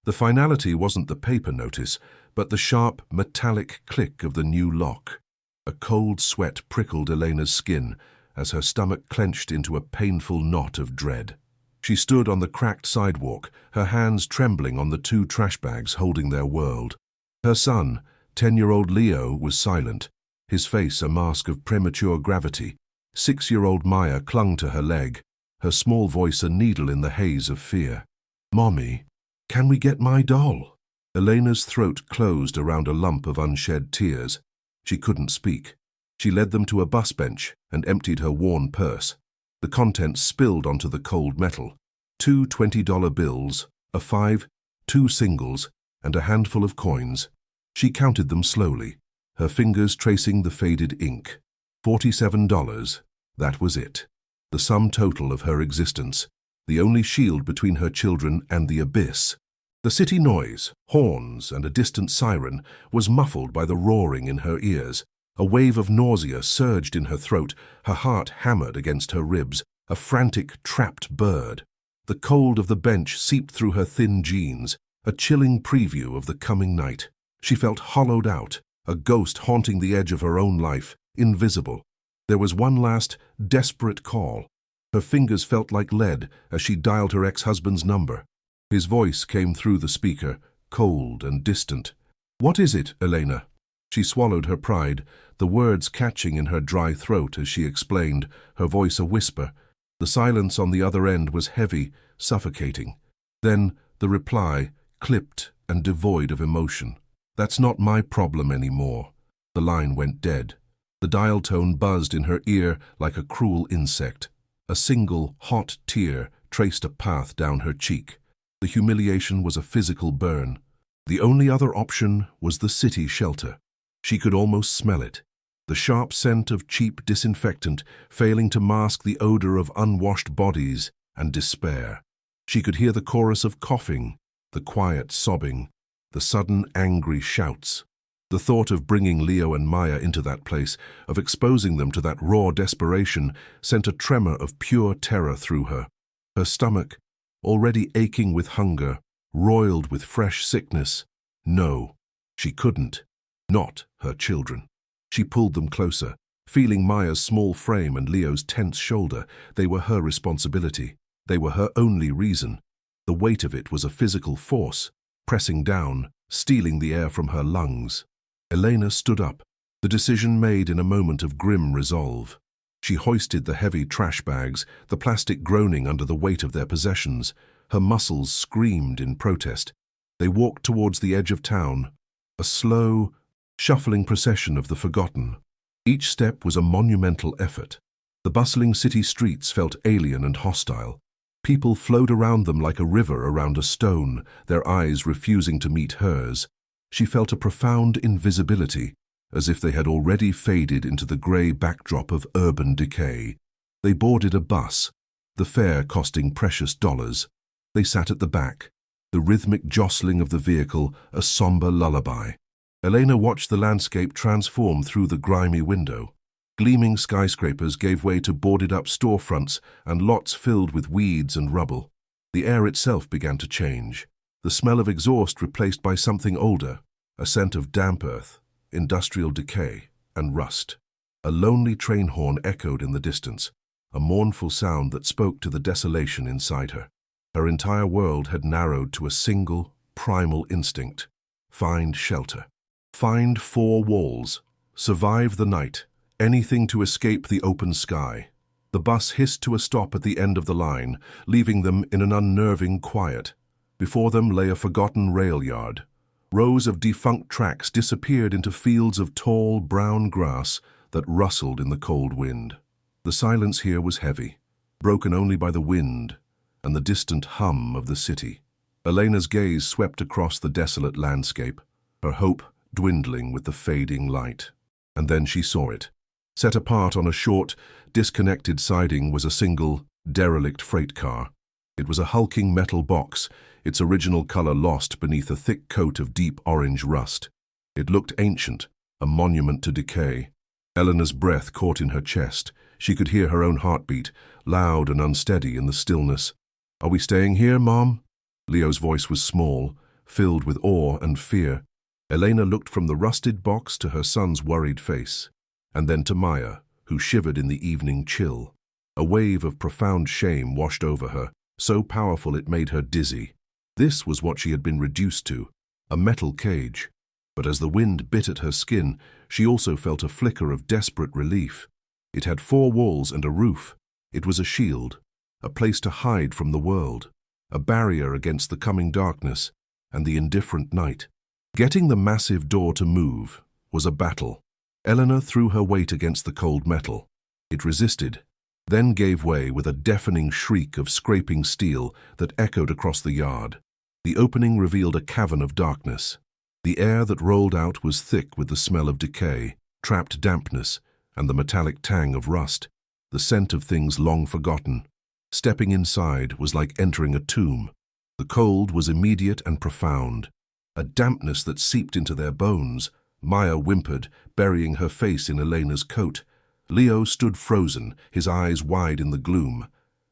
The finality wasn't the paper notice, but the sharp, metallic click of the new lock. A cold sweat prickled Elena's skin as her stomach clenched into a painful knot of dread. She stood on the cracked sidewalk, her hands trembling on the 2 trash bags holding their world. Her son, 10-year-old Leo, was silent, his face a mask of premature gravity. 6-year-old Maya clung to her leg, her small voice a needle in the haze of fear. "Mommy, can we get my doll?" Elena's throat closed around a lump of unshed tears. She couldn't speak. She led them to a bus bench and emptied her worn purse. The contents spilled onto the cold metal. 2 $20 bills, a 5, 2 singles, and a handful of coins. She counted them slowly, her fingers tracing the faded ink. $47. That was it. The sum total of her existence, the only shield between her children and the abyss. The city noise, horns, and a distant siren was muffled by the roaring in her ears. A wave of nausea surged in her throat, her heart hammered against her ribs, a frantic, trapped bird. The cold of the bench seeped through her thin jeans, a chilling preview of the coming night. She felt hollowed out, a ghost haunting the edge of her own life, invisible. There was one last, desperate call. Her fingers felt like lead as she dialed her ex-husband's number. His voice came through the speaker, cold and distant. "What is it, Elena?" She swallowed her pride, the words catching in her dry throat as she explained, her voice a whisper. The silence on the other end was heavy, suffocating. Then the reply, clipped and devoid of emotion. "That's not my problem anymore." The line went dead. The dial tone buzzed in her ear like a cruel insect. A single, hot tear traced a path down her cheek. The humiliation was a physical burn. The only other option was the city shelter. She could almost smell it. The sharp scent of cheap disinfectant failing to mask the odor of unwashed bodies and despair. She could hear the chorus of coughing, the quiet sobbing, the sudden angry shouts. The thought of bringing Leo and Maya into that place, of exposing them to that raw desperation, sent a tremor of pure terror through her. Her stomach, already aching with hunger, roiled with fresh sickness. No, she couldn't. Not her children. She pulled them closer, feeling Maya's small frame and Leo's tense shoulder. They were her responsibility. They were her only reason. The weight of it was a physical force, pressing down, stealing the air from her lungs. Elena stood up, the decision made in a moment of grim resolve. She hoisted the heavy trash bags, the plastic groaning under the weight of their possessions. Her muscles screamed in protest. They walked towards the edge of town, a slow, shuffling procession of the forgotten. Each step was a monumental effort. The bustling city streets felt alien and hostile. People flowed around them like a river around a stone, their eyes refusing to meet hers. She felt a profound invisibility, as if they had already faded into the grey backdrop of urban decay. They boarded a bus, the fare costing precious dollars. They sat at the back, the rhythmic jostling of the vehicle a somber lullaby. Elena watched the landscape transform through the grimy window. Gleaming skyscrapers gave way to boarded-up storefronts and lots filled with weeds and rubble. The air itself began to change. The smell of exhaust replaced by something older, a scent of damp earth, industrial decay, and rust. A lonely train horn echoed in the distance, a mournful sound that spoke to the desolation inside her. Her entire world had narrowed to a single, primal instinct. Find shelter. Find 4 walls. Survive the night. Anything to escape the open sky. The bus hissed to a stop at the end of the line, leaving them in an unnerving quiet. Before them lay a forgotten rail yard. Rows of defunct tracks disappeared into fields of tall, brown grass that rustled in the cold wind. The silence here was heavy, broken only by the wind and the distant hum of the city. Elena's gaze swept across the desolate landscape, her hope dwindling with the fading light. And then she saw it. Set apart on a short, disconnected siding was a single, derelict freight car. It was a hulking metal box, its original color lost beneath a thick coat of deep orange rust. It looked ancient, a monument to decay. Eleanor's breath caught in her chest. She could hear her own heartbeat, loud and unsteady in the stillness. "Are we staying here, Mom?" Leo's voice was small, filled with awe and fear. Elena looked from the rusted box to her son's worried face, and then to Maya, who shivered in the evening chill. A wave of profound shame washed over her, so powerful it made her dizzy. This was what she had been reduced to, a metal cage. But as the wind bit at her skin, she also felt a flicker of desperate relief. It had 4 walls and a roof. It was a shield, a place to hide from the world, a barrier against the coming darkness and the indifferent night. Getting the massive door to move was a battle. Eleanor threw her weight against the cold metal. It resisted, then gave way with a deafening shriek of scraping steel that echoed across the yard. The opening revealed a cavern of darkness. The air that rolled out was thick with the smell of decay, trapped dampness, and the metallic tang of rust, the scent of things long forgotten. Stepping inside was like entering a tomb. The cold was immediate and profound, a dampness that seeped into their bones. Maya whimpered, burying her face in Elena's coat. Leo stood frozen, his eyes wide in the gloom.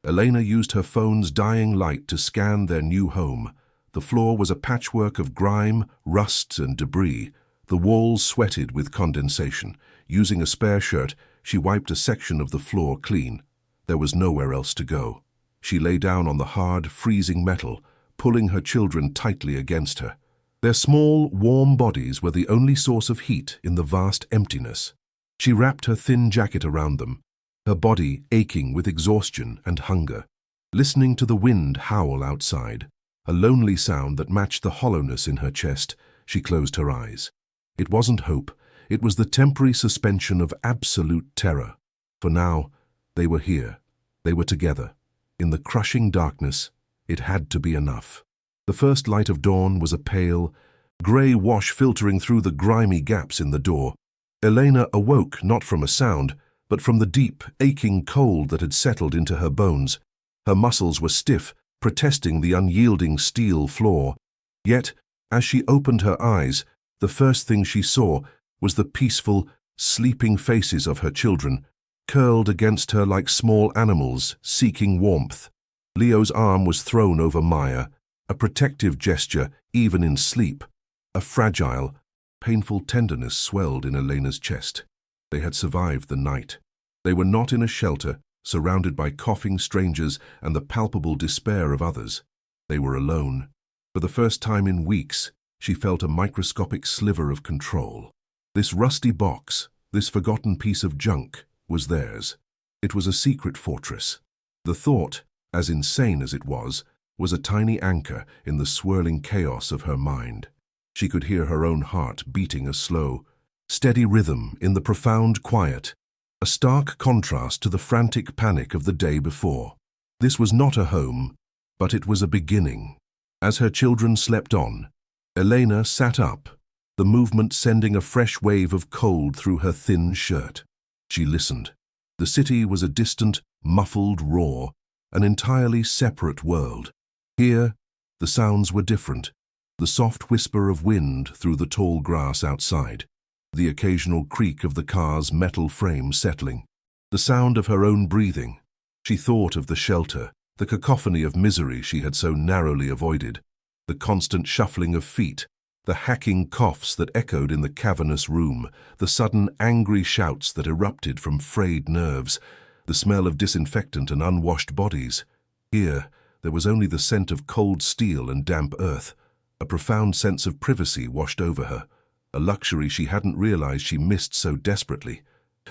Elena used her phone's dying light to scan their new home. The floor was a patchwork of grime, rust, and debris. The walls sweated with condensation. Using a spare shirt, she wiped a section of the floor clean. There was nowhere else to go. She lay down on the hard, freezing metal, pulling her children tightly against her. Their small, warm bodies were the only source of heat in the vast emptiness. She wrapped her thin jacket around them, her body aching with exhaustion and hunger. Listening to the wind howl outside, a lonely sound that matched the hollowness in her chest, she closed her eyes. It wasn't hope. It was the temporary suspension of absolute terror. For now, they were here. They were together. In the crushing darkness, it had to be enough. The first light of dawn was a pale, grey wash filtering through the grimy gaps in the door. Elena awoke not from a sound, but from the deep, aching cold that had settled into her bones. Her muscles were stiff, protesting the unyielding steel floor. Yet, as she opened her eyes, the first thing she saw was the peaceful, sleeping faces of her children, curled against her like small animals seeking warmth. Leo's arm was thrown over Maya, a protective gesture even in sleep. A fragile, painful tenderness swelled in Elena's chest. They had survived the night. They were not in a shelter, surrounded by coughing strangers and the palpable despair of others. They were alone. For the first time in weeks, she felt a microscopic sliver of control. This rusty box, this forgotten piece of junk, was theirs. It was a secret fortress. The thought, as insane as it was a tiny anchor in the swirling chaos of her mind. She could hear her own heart beating a slow, steady rhythm in the profound quiet, a stark contrast to the frantic panic of the day before. This was not a home, but it was a beginning. As her children slept on, Elena sat up, the movement sending a fresh wave of cold through her thin shirt. She listened. The city was a distant, muffled roar, an entirely separate world. Here, the sounds were different. The soft whisper of wind through the tall grass outside, the occasional creak of the car's metal frame settling, the sound of her own breathing. She thought of the shelter, the cacophony of misery she had so narrowly avoided, the constant shuffling of feet, the hacking coughs that echoed in the cavernous room, the sudden angry shouts that erupted from frayed nerves, the smell of disinfectant and unwashed bodies. Here, there was only the scent of cold steel and damp earth. A profound sense of privacy washed over her, a luxury she hadn't realized she missed so desperately.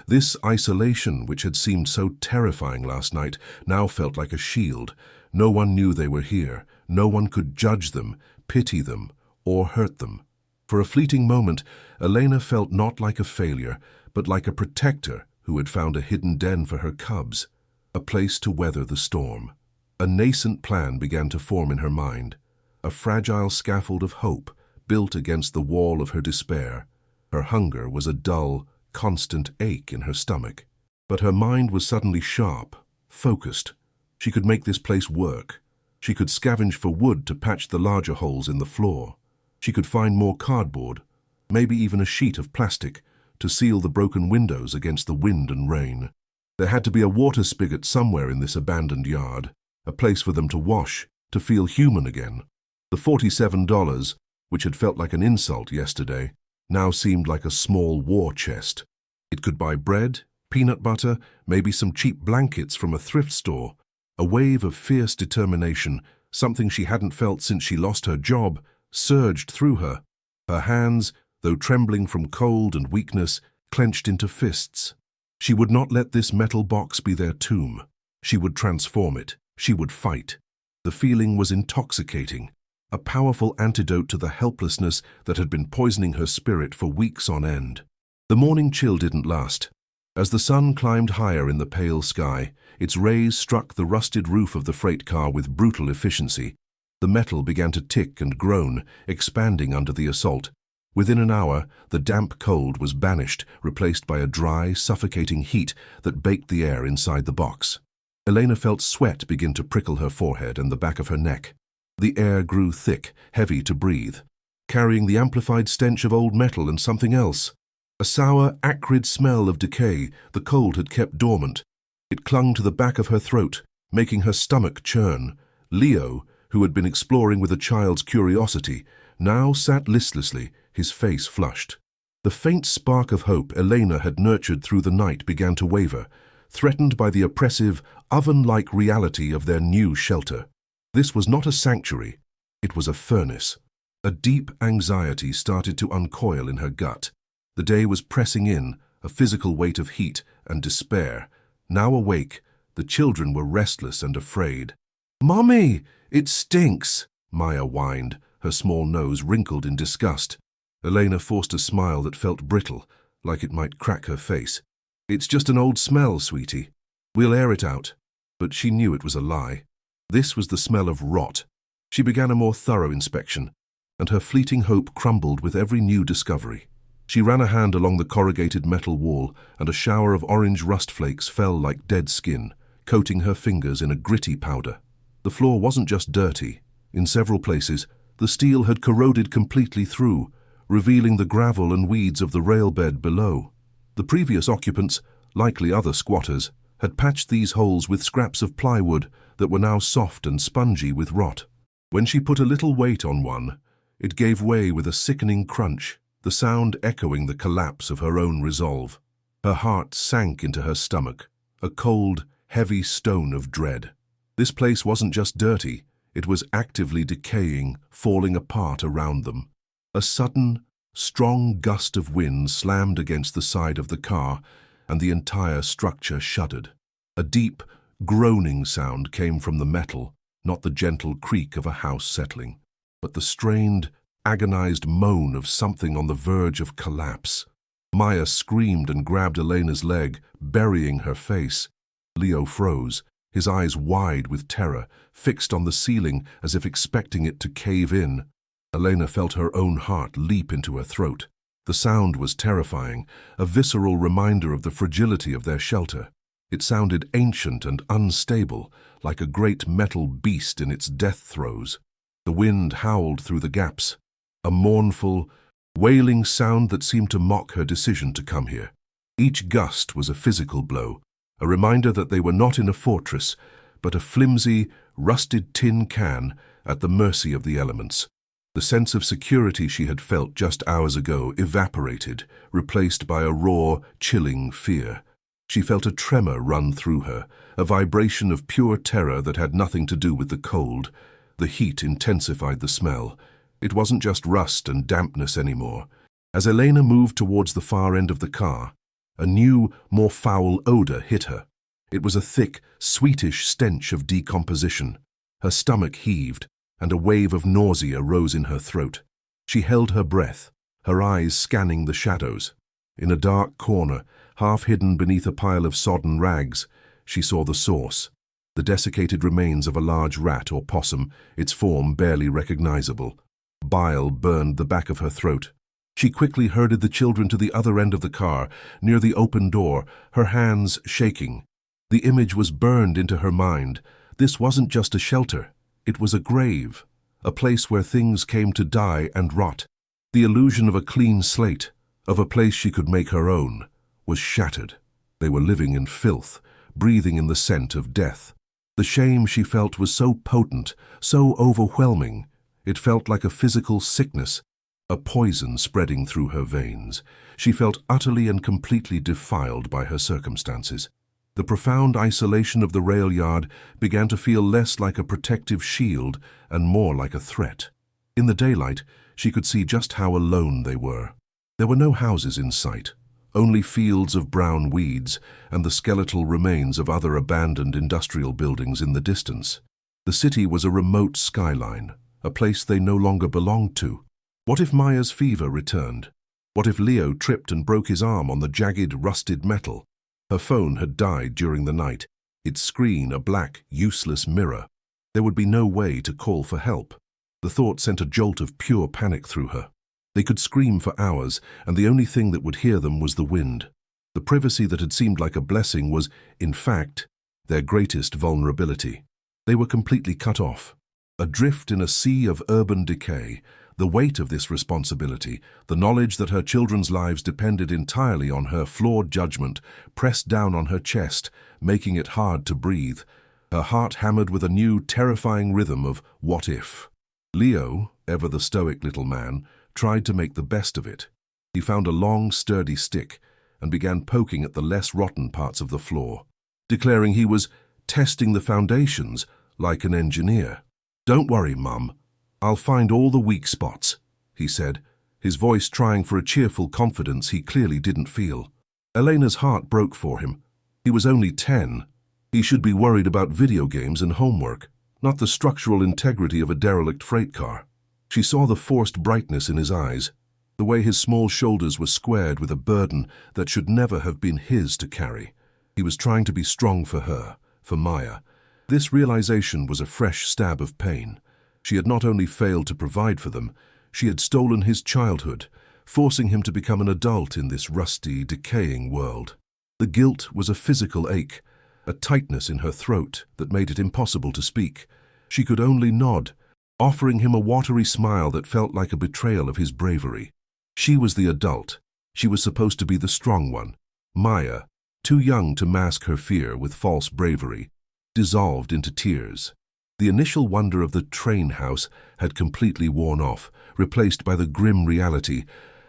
This isolation, which had seemed so terrifying last night, now felt like a shield. No one knew they were here. No one could judge them, pity them, or hurt them. For a fleeting moment, Elena felt not like a failure, but like a protector who had found a hidden den for her cubs, a place to weather the storm. A nascent plan began to form in her mind, a fragile scaffold of hope built against the wall of her despair. Her hunger was a dull, constant ache in her stomach. But her mind was suddenly sharp, focused. She could make this place work. She could scavenge for wood to patch the larger holes in the floor. She could find more cardboard, maybe even a sheet of plastic, to seal the broken windows against the wind and rain. There had to be a water spigot somewhere in this abandoned yard, a place for them to wash, to feel human again. The $47, which had felt like an insult yesterday, now seemed like a small war chest. It could buy bread, peanut butter, maybe some cheap blankets from a thrift store. A wave of fierce determination, something she hadn't felt since she lost her job, surged through her. Her hands, though trembling from cold and weakness, clenched into fists. She would not let this metal box be their tomb. She would transform it. She would fight. The feeling was intoxicating, a powerful antidote to the helplessness that had been poisoning her spirit for weeks on end. The morning chill didn't last. As the sun climbed higher in the pale sky, its rays struck the rusted roof of the freight car with brutal efficiency. The metal began to tick and groan, expanding under the assault. Within an hour, the damp cold was banished, replaced by a dry, suffocating heat that baked the air inside the box. Elena felt sweat begin to prickle her forehead and the back of her neck. The air grew thick, heavy to breathe, carrying the amplified stench of old metal and something else. A sour, acrid smell of decay the cold had kept dormant. It clung to the back of her throat, making her stomach churn. Leo, who had been exploring with a child's curiosity, now sat listlessly, his face flushed. The faint spark of hope Elena had nurtured through the night began to waver, threatened by the oppressive, oven-like reality of their new shelter. This was not a sanctuary, it was a furnace. A deep anxiety started to uncoil in her gut. The day was pressing in, a physical weight of heat and despair. Now awake, the children were restless and afraid. "Mommy, it stinks," Maya whined, her small nose wrinkled in disgust. Elena forced a smile that felt brittle, like it might crack her face. "It's just an old smell, sweetie. We'll air it out." But she knew it was a lie. This was the smell of rot. She began a more thorough inspection, and her fleeting hope crumbled with every new discovery. She ran a hand along the corrugated metal wall, and a shower of orange rust flakes fell like dead skin, coating her fingers in a gritty powder. The floor wasn't just dirty. In several places, the steel had corroded completely through, revealing the gravel and weeds of the rail bed below. The previous occupants, likely other squatters, had patched these holes with scraps of plywood that were now soft and spongy with rot. When she put a little weight on one, it gave way with a sickening crunch, the sound echoing the collapse of her own resolve. Her heart sank into her stomach, a cold, heavy stone of dread. This place wasn't just dirty, it was actively decaying, falling apart around them. A sudden, strong gust of wind slammed against the side of the car, and the entire structure shuddered. A deep, groaning sound came from the metal, not the gentle creak of a house settling, but the strained, agonized moan of something on the verge of collapse. Maya screamed and grabbed Elena's leg, burying her face. Leo froze, his eyes wide with terror, fixed on the ceiling as if expecting it to cave in. Elena felt her own heart leap into her throat. The sound was terrifying, a visceral reminder of the fragility of their shelter. It sounded ancient and unstable, like a great metal beast in its death throes. The wind howled through the gaps, a mournful, wailing sound that seemed to mock her decision to come here. Each gust was a physical blow, a reminder that they were not in a fortress, but a flimsy, rusted tin can at the mercy of the elements. The sense of security she had felt just hours ago evaporated, replaced by a raw, chilling fear. She felt a tremor run through her, a vibration of pure terror that had nothing to do with the cold. The heat intensified the smell. It wasn't just rust and dampness anymore. As Elena moved towards the far end of the car, a new, more foul odor hit her. It was a thick, sweetish stench of decomposition. Her stomach heaved, and a wave of nausea rose in her throat. She held her breath, her eyes scanning the shadows. In a dark corner, half hidden beneath a pile of sodden rags, she saw the source, the desiccated remains of a large rat or possum, its form barely recognizable. Bile burned the back of her throat. She quickly herded the children to the other end of the car, near the open door, her hands shaking. The image was burned into her mind. This wasn't just a shelter. It was a grave, a place where things came to die and rot. The illusion of a clean slate, of a place she could make her own, was shattered. They were living in filth, breathing in the scent of death. The shame she felt was so potent, so overwhelming. It felt like a physical sickness, a poison spreading through her veins. She felt utterly and completely defiled by her circumstances. The profound isolation of the rail yard began to feel less like a protective shield and more like a threat. In the daylight, she could see just how alone they were. There were no houses in sight, only fields of brown weeds and the skeletal remains of other abandoned industrial buildings in the distance. The city was a remote skyline, a place they no longer belonged to. What if Maya's fever returned? What if Leo tripped and broke his arm on the jagged, rusted metal? Her phone had died during the night, its screen a black, useless mirror. There would be no way to call for help. The thought sent a jolt of pure panic through her. They could scream for hours, and the only thing that would hear them was the wind. The privacy that had seemed like a blessing was, in fact, their greatest vulnerability. They were completely cut off. Adrift in a sea of urban decay, the weight of this responsibility, the knowledge that her children's lives depended entirely on her flawed judgment, pressed down on her chest, making it hard to breathe. Her heart hammered with a new, terrifying rhythm of what if. Leo, ever the stoic little man, tried to make the best of it. He found a long, sturdy stick and began poking at the less rotten parts of the floor, declaring he was testing the foundations like an engineer. "Don't worry, Mum. I'll find all the weak spots," he said, his voice trying for a cheerful confidence he clearly didn't feel. Elena's heart broke for him. He was only 10. He should be worried about video games and homework, not the structural integrity of a derelict freight car. She saw the forced brightness in his eyes, the way his small shoulders were squared with a burden that should never have been his to carry. He was trying to be strong for her, for Maya. This realization was a fresh stab of pain. She had not only failed to provide for them, she had stolen his childhood, forcing him to become an adult in this rusty, decaying world. The guilt was a physical ache, a tightness in her throat that made it impossible to speak. She could only nod, offering him a watery smile that felt like a betrayal of his bravery. She was the adult. She was supposed to be the strong one. Maya, too young to mask her fear with false bravery, dissolved into tears. The initial wonder of the train house had completely worn off, replaced by the grim reality.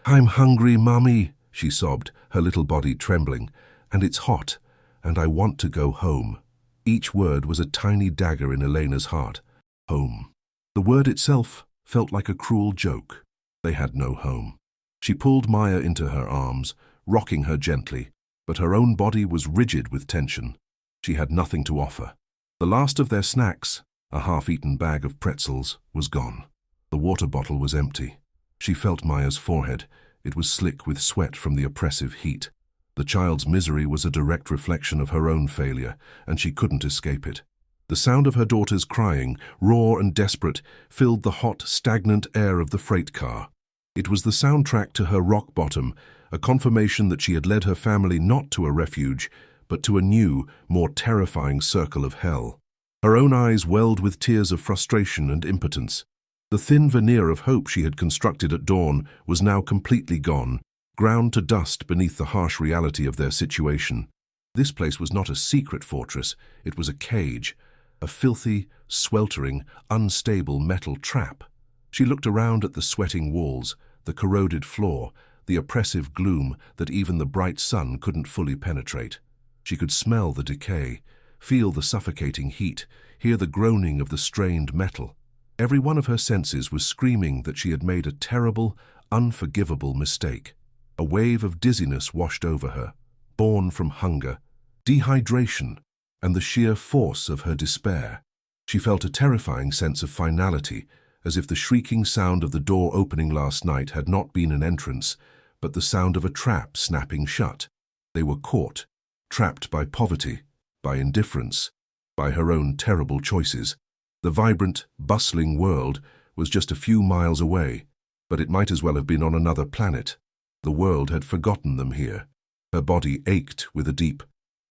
"I'm hungry, Mummy," she sobbed, her little body trembling. "And it's hot, and I want to go home." Each word was a tiny dagger in Elena's heart. Home. The word itself felt like a cruel joke. They had no home. She pulled Maya into her arms, rocking her gently, but her own body was rigid with tension. She had nothing to offer. The last of their snacks, a half-eaten bag of pretzels, was gone. The water bottle was empty. She felt Maya's forehead. It was slick with sweat from the oppressive heat. The child's misery was a direct reflection of her own failure, and she couldn't escape it. The sound of her daughter's crying, raw and desperate, filled the hot, stagnant air of the freight car. It was the soundtrack to her rock bottom, a confirmation that she had led her family not to a refuge, but to a new, more terrifying circle of hell. Her own eyes welled with tears of frustration and impotence. The thin veneer of hope she had constructed at dawn was now completely gone, ground to dust beneath the harsh reality of their situation. This place was not a secret fortress, it was a cage, a filthy, sweltering, unstable metal trap. She looked around at the sweating walls, the corroded floor, the oppressive gloom that even the bright sun couldn't fully penetrate. She could smell the decay, feel the suffocating heat, hear the groaning of the strained metal. Every one of her senses was screaming that she had made a terrible, unforgivable mistake. A wave of dizziness washed over her, born from hunger, dehydration, and the sheer force of her despair. She felt a terrifying sense of finality, as if the shrieking sound of the door opening last night had not been an entrance, but the sound of a trap snapping shut. They were caught, trapped by poverty, by indifference, by her own terrible choices. The vibrant, bustling world was just a few miles away, but it might as well have been on another planet. The world had forgotten them here. Her body ached with a deep,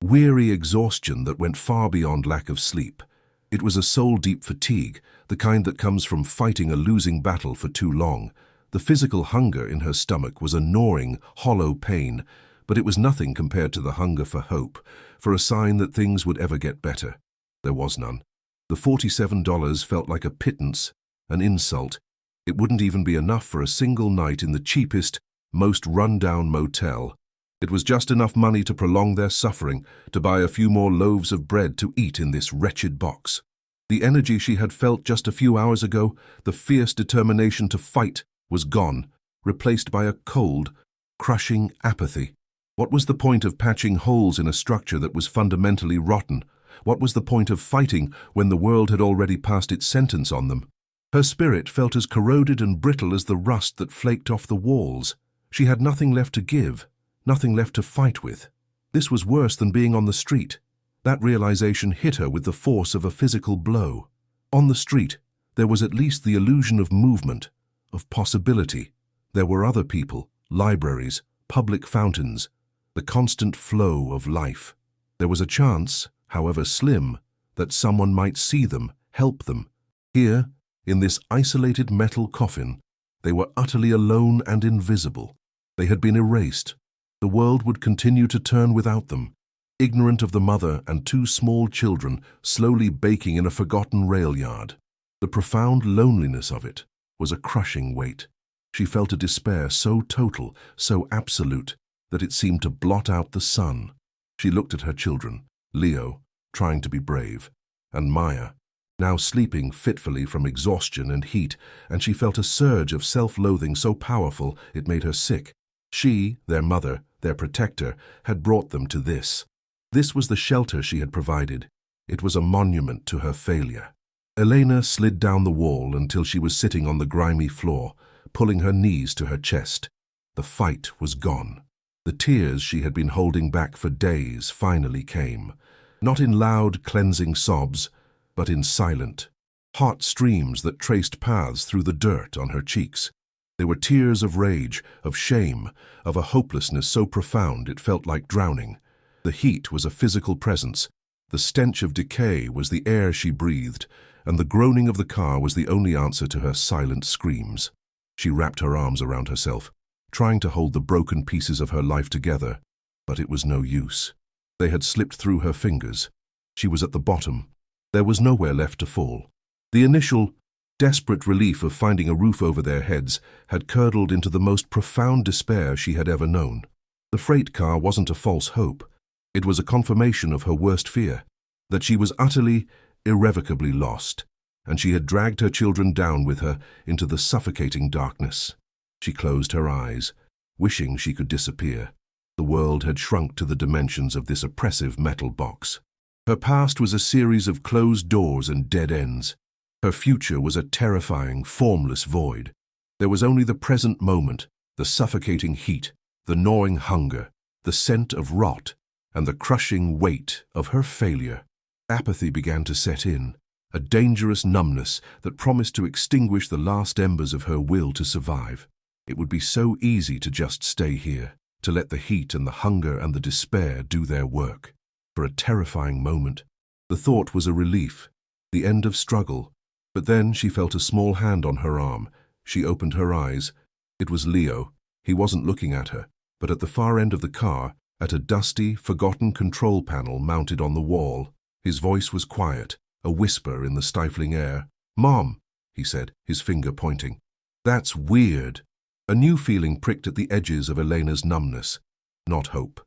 weary exhaustion that went far beyond lack of sleep. It was a soul-deep fatigue, the kind that comes from fighting a losing battle for too long. The physical hunger in her stomach was a gnawing, hollow pain, but it was nothing compared to the hunger for hope, for a sign that things would ever get better. There was none. The $47 felt like a pittance, an insult. It wouldn't even be enough for a single night in the cheapest, most run-down motel. It was just enough money to prolong their suffering, to buy a few more loaves of bread to eat in this wretched box. The energy she had felt just a few hours ago, the fierce determination to fight, was gone, replaced by a cold, crushing apathy. What was the point of patching holes in a structure that was fundamentally rotten? What was the point of fighting when the world had already passed its sentence on them? Her spirit felt as corroded and brittle as the rust that flaked off the walls. She had nothing left to give, nothing left to fight with. This was worse than being on the street. That realization hit her with the force of a physical blow. On the street, there was at least the illusion of movement, of possibility. There were other people, libraries, public fountains, the constant flow of life. There was a chance, however slim, that someone might see them, help them. Here, in this isolated metal coffin, they were utterly alone and invisible. They had been erased. The world would continue to turn without them, ignorant of the mother and two small children slowly baking in a forgotten rail yard. The profound loneliness of it was a crushing weight. She felt a despair so total, so absolute, that it seemed to blot out the sun. She looked at her children, Leo, trying to be brave, and Maya, now sleeping fitfully from exhaustion and heat, and she felt a surge of self-loathing so powerful it made her sick. She, their mother, their protector, had brought them to this. This was the shelter she had provided. It was a monument to her failure. Elena slid down the wall until she was sitting on the grimy floor, pulling her knees to her chest. The fight was gone. The tears she had been holding back for days finally came, not in loud, cleansing sobs, but in silent, hot streams that traced paths through the dirt on her cheeks. They were tears of rage, of shame, of a hopelessness so profound it felt like drowning. The heat was a physical presence. The stench of decay was the air she breathed, and the groaning of the car was the only answer to her silent screams. She wrapped her arms around herself, trying to hold the broken pieces of her life together, but it was no use. They had slipped through her fingers. She was at the bottom. There was nowhere left to fall. The initial, desperate relief of finding a roof over their heads had curdled into the most profound despair she had ever known. The freight car wasn't a false hope. It was a confirmation of her worst fear, that she was utterly, irrevocably lost, and she had dragged her children down with her into the suffocating darkness. She closed her eyes, wishing she could disappear. The world had shrunk to the dimensions of this oppressive metal box. Her past was a series of closed doors and dead ends. Her future was a terrifying, formless void. There was only the present moment, the suffocating heat, the gnawing hunger, the scent of rot, and the crushing weight of her failure. Apathy began to set in, a dangerous numbness that promised to extinguish the last embers of her will to survive. It would be so easy to just stay here, to let the heat and the hunger and the despair do their work. For a terrifying moment, the thought was a relief, the end of struggle. But then she felt a small hand on her arm. She opened her eyes. It was Leo. He wasn't looking at her, but at the far end of the car, at a dusty, forgotten control panel mounted on the wall. His voice was quiet, a whisper in the stifling air. "Mom," he said, his finger pointing. "That's weird." A new feeling pricked at the edges of Elena's numbness. Not hope.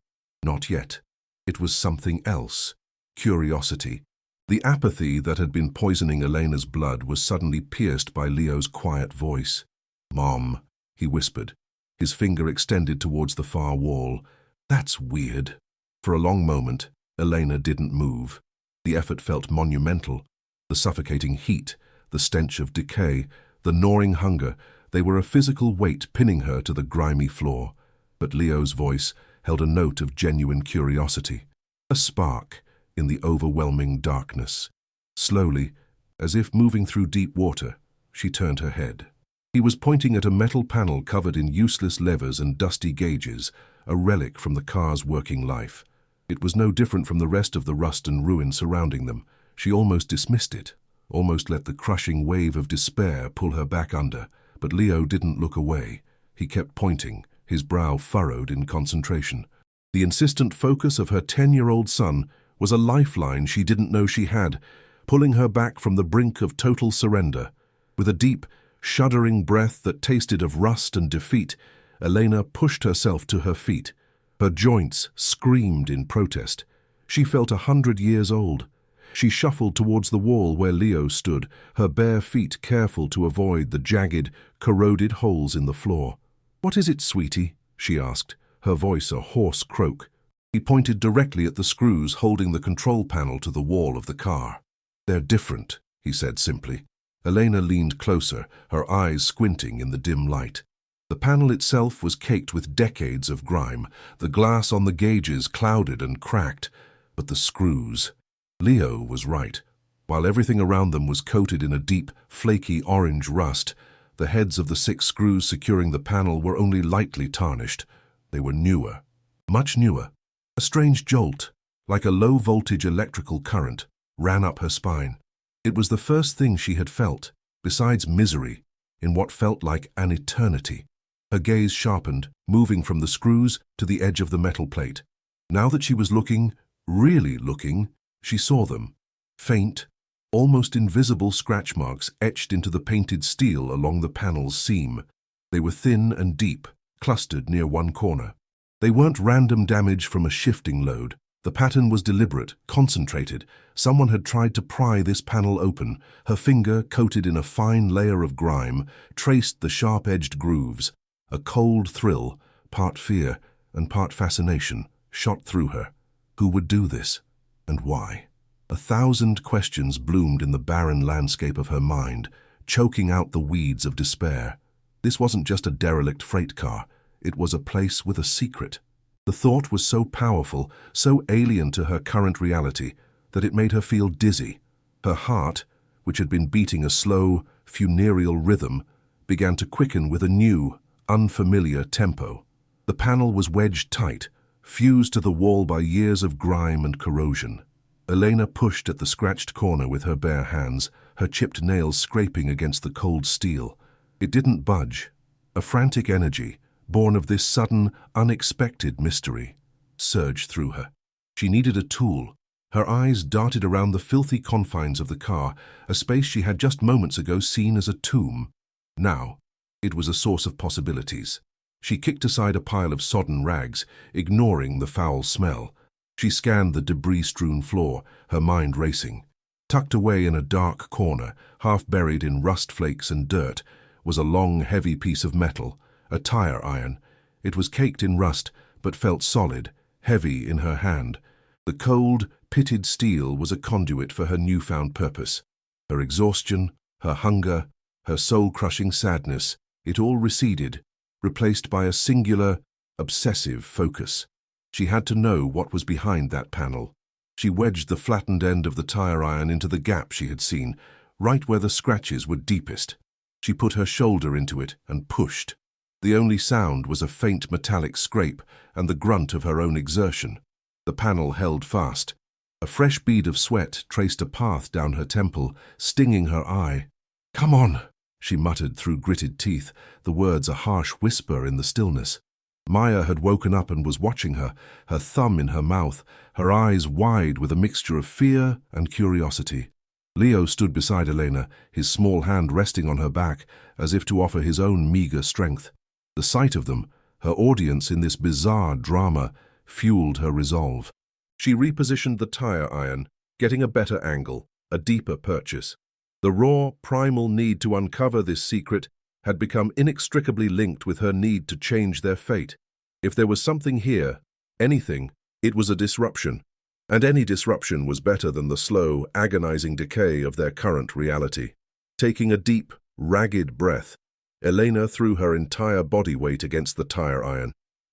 Not yet. It was something else. Curiosity. The apathy that had been poisoning Elena's blood was suddenly pierced by Leo's quiet voice. "Mom," he whispered, his finger extended towards the far wall. "That's weird." For a long moment, Elena didn't move. The effort felt monumental. The suffocating heat, the stench of decay, the gnawing hunger, they were a physical weight pinning her to the grimy floor. But Leo's voice held a note of genuine curiosity, a spark in the overwhelming darkness. Slowly, as if moving through deep water, she turned her head. He was pointing at a metal panel covered in useless levers and dusty gauges, a relic from the car's working life. It was no different from the rest of the rust and ruin surrounding them. She almost dismissed it, almost let the crushing wave of despair pull her back under. But Leo didn't look away. He kept pointing, his brow furrowed in concentration. The insistent focus of her 10-year-old son was a lifeline she didn't know she had, pulling her back from the brink of total surrender. With a deep, shuddering breath that tasted of rust and defeat, Elena pushed herself to her feet. Her joints screamed in protest. She felt 100 years old. She shuffled towards the wall where Leo stood, her bare feet careful to avoid the jagged, corroded holes in the floor. "What is it, sweetie?" she asked, her voice a hoarse croak. He pointed directly at the screws holding the control panel to the wall of the car. "They're different," he said simply. Elena leaned closer, her eyes squinting in the dim light. The panel itself was caked with decades of grime, the glass on the gauges clouded and cracked, but the screws... Leo was right. While everything around them was coated in a deep, flaky orange rust, the heads of the 6 screws securing the panel were only lightly tarnished. They were newer, much newer. A strange jolt, like a low-voltage electrical current, ran up her spine. It was the first thing she had felt, besides misery, in what felt like an eternity. Her gaze sharpened, moving from the screws to the edge of the metal plate. Now that she was looking, really looking, she saw them. Faint, almost invisible scratch marks etched into the painted steel along the panel's seam. They were thin and deep, clustered near one corner. They weren't random damage from a shifting load. The pattern was deliberate, concentrated. Someone had tried to pry this panel open. Her finger, coated in a fine layer of grime, traced the sharp-edged grooves. A cold thrill, part fear and part fascination, shot through her. Who would do this? And why? 1,000 questions bloomed in the barren landscape of her mind, choking out the weeds of despair. This wasn't just a derelict freight car. It was a place with a secret. The thought was so powerful, so alien to her current reality, that it made her feel dizzy. Her heart, which had been beating a slow, funereal rhythm, began to quicken with a new, unfamiliar tempo. The panel was wedged tight, fused to the wall by years of grime and corrosion. Elena pushed at the scratched corner with her bare hands, her chipped nails scraping against the cold steel. It didn't budge. A frantic energy, born of this sudden, unexpected mystery, surged through her. She needed a tool. Her eyes darted around the filthy confines of the car, a space she had just moments ago seen as a tomb. Now, it was a source of possibilities. She kicked aside a pile of sodden rags, ignoring the foul smell. She scanned the debris-strewn floor, her mind racing. Tucked away in a dark corner, half buried in rust flakes and dirt, was a long, heavy piece of metal, a tire iron. It was caked in rust, but felt solid, heavy in her hand. The cold, pitted steel was a conduit for her newfound purpose. Her exhaustion, her hunger, her soul-crushing sadness, it all receded, replaced by a singular, obsessive focus. She had to know what was behind that panel. She wedged the flattened end of the tire iron into the gap she had seen, right where the scratches were deepest. She put her shoulder into it and pushed. The only sound was a faint metallic scrape and the grunt of her own exertion. The panel held fast. A fresh bead of sweat traced a path down her temple, stinging her eye. "Come on," she muttered through gritted teeth, the words a harsh whisper in the stillness. Maya had woken up and was watching her, her thumb in her mouth, her eyes wide with a mixture of fear and curiosity. Leo stood beside Elena, his small hand resting on her back, as if to offer his own meager strength. The sight of them, her audience in this bizarre drama, fueled her resolve. She repositioned the tire iron, getting a better angle, a deeper purchase. The raw, primal need to uncover this secret had become inextricably linked with her need to change their fate. If there was something here, anything, it was a disruption. And any disruption was better than the slow, agonizing decay of their current reality. Taking a deep, ragged breath, Elena threw her entire body weight against the tire iron.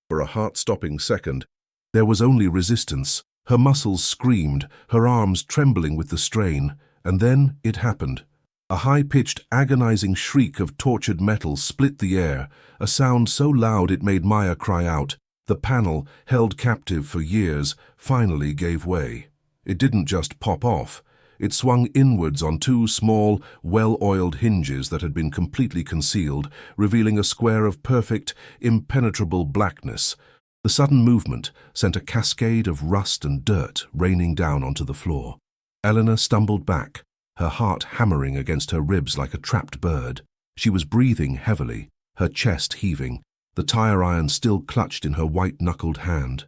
For a heart-stopping second, there was only resistance. Her muscles screamed, her arms trembling with the strain, and then it happened. A high-pitched, agonizing shriek of tortured metal split the air, a sound so loud it made Maya cry out. The panel, held captive for years, finally gave way. It didn't just pop off. It swung inwards on 2 small, well-oiled hinges that had been completely concealed, revealing a square of perfect, impenetrable blackness. The sudden movement sent a cascade of rust and dirt raining down onto the floor. Elena stumbled back, her heart hammering against her ribs like a trapped bird. She was breathing heavily, her chest heaving, the tire iron still clutched in her white-knuckled hand.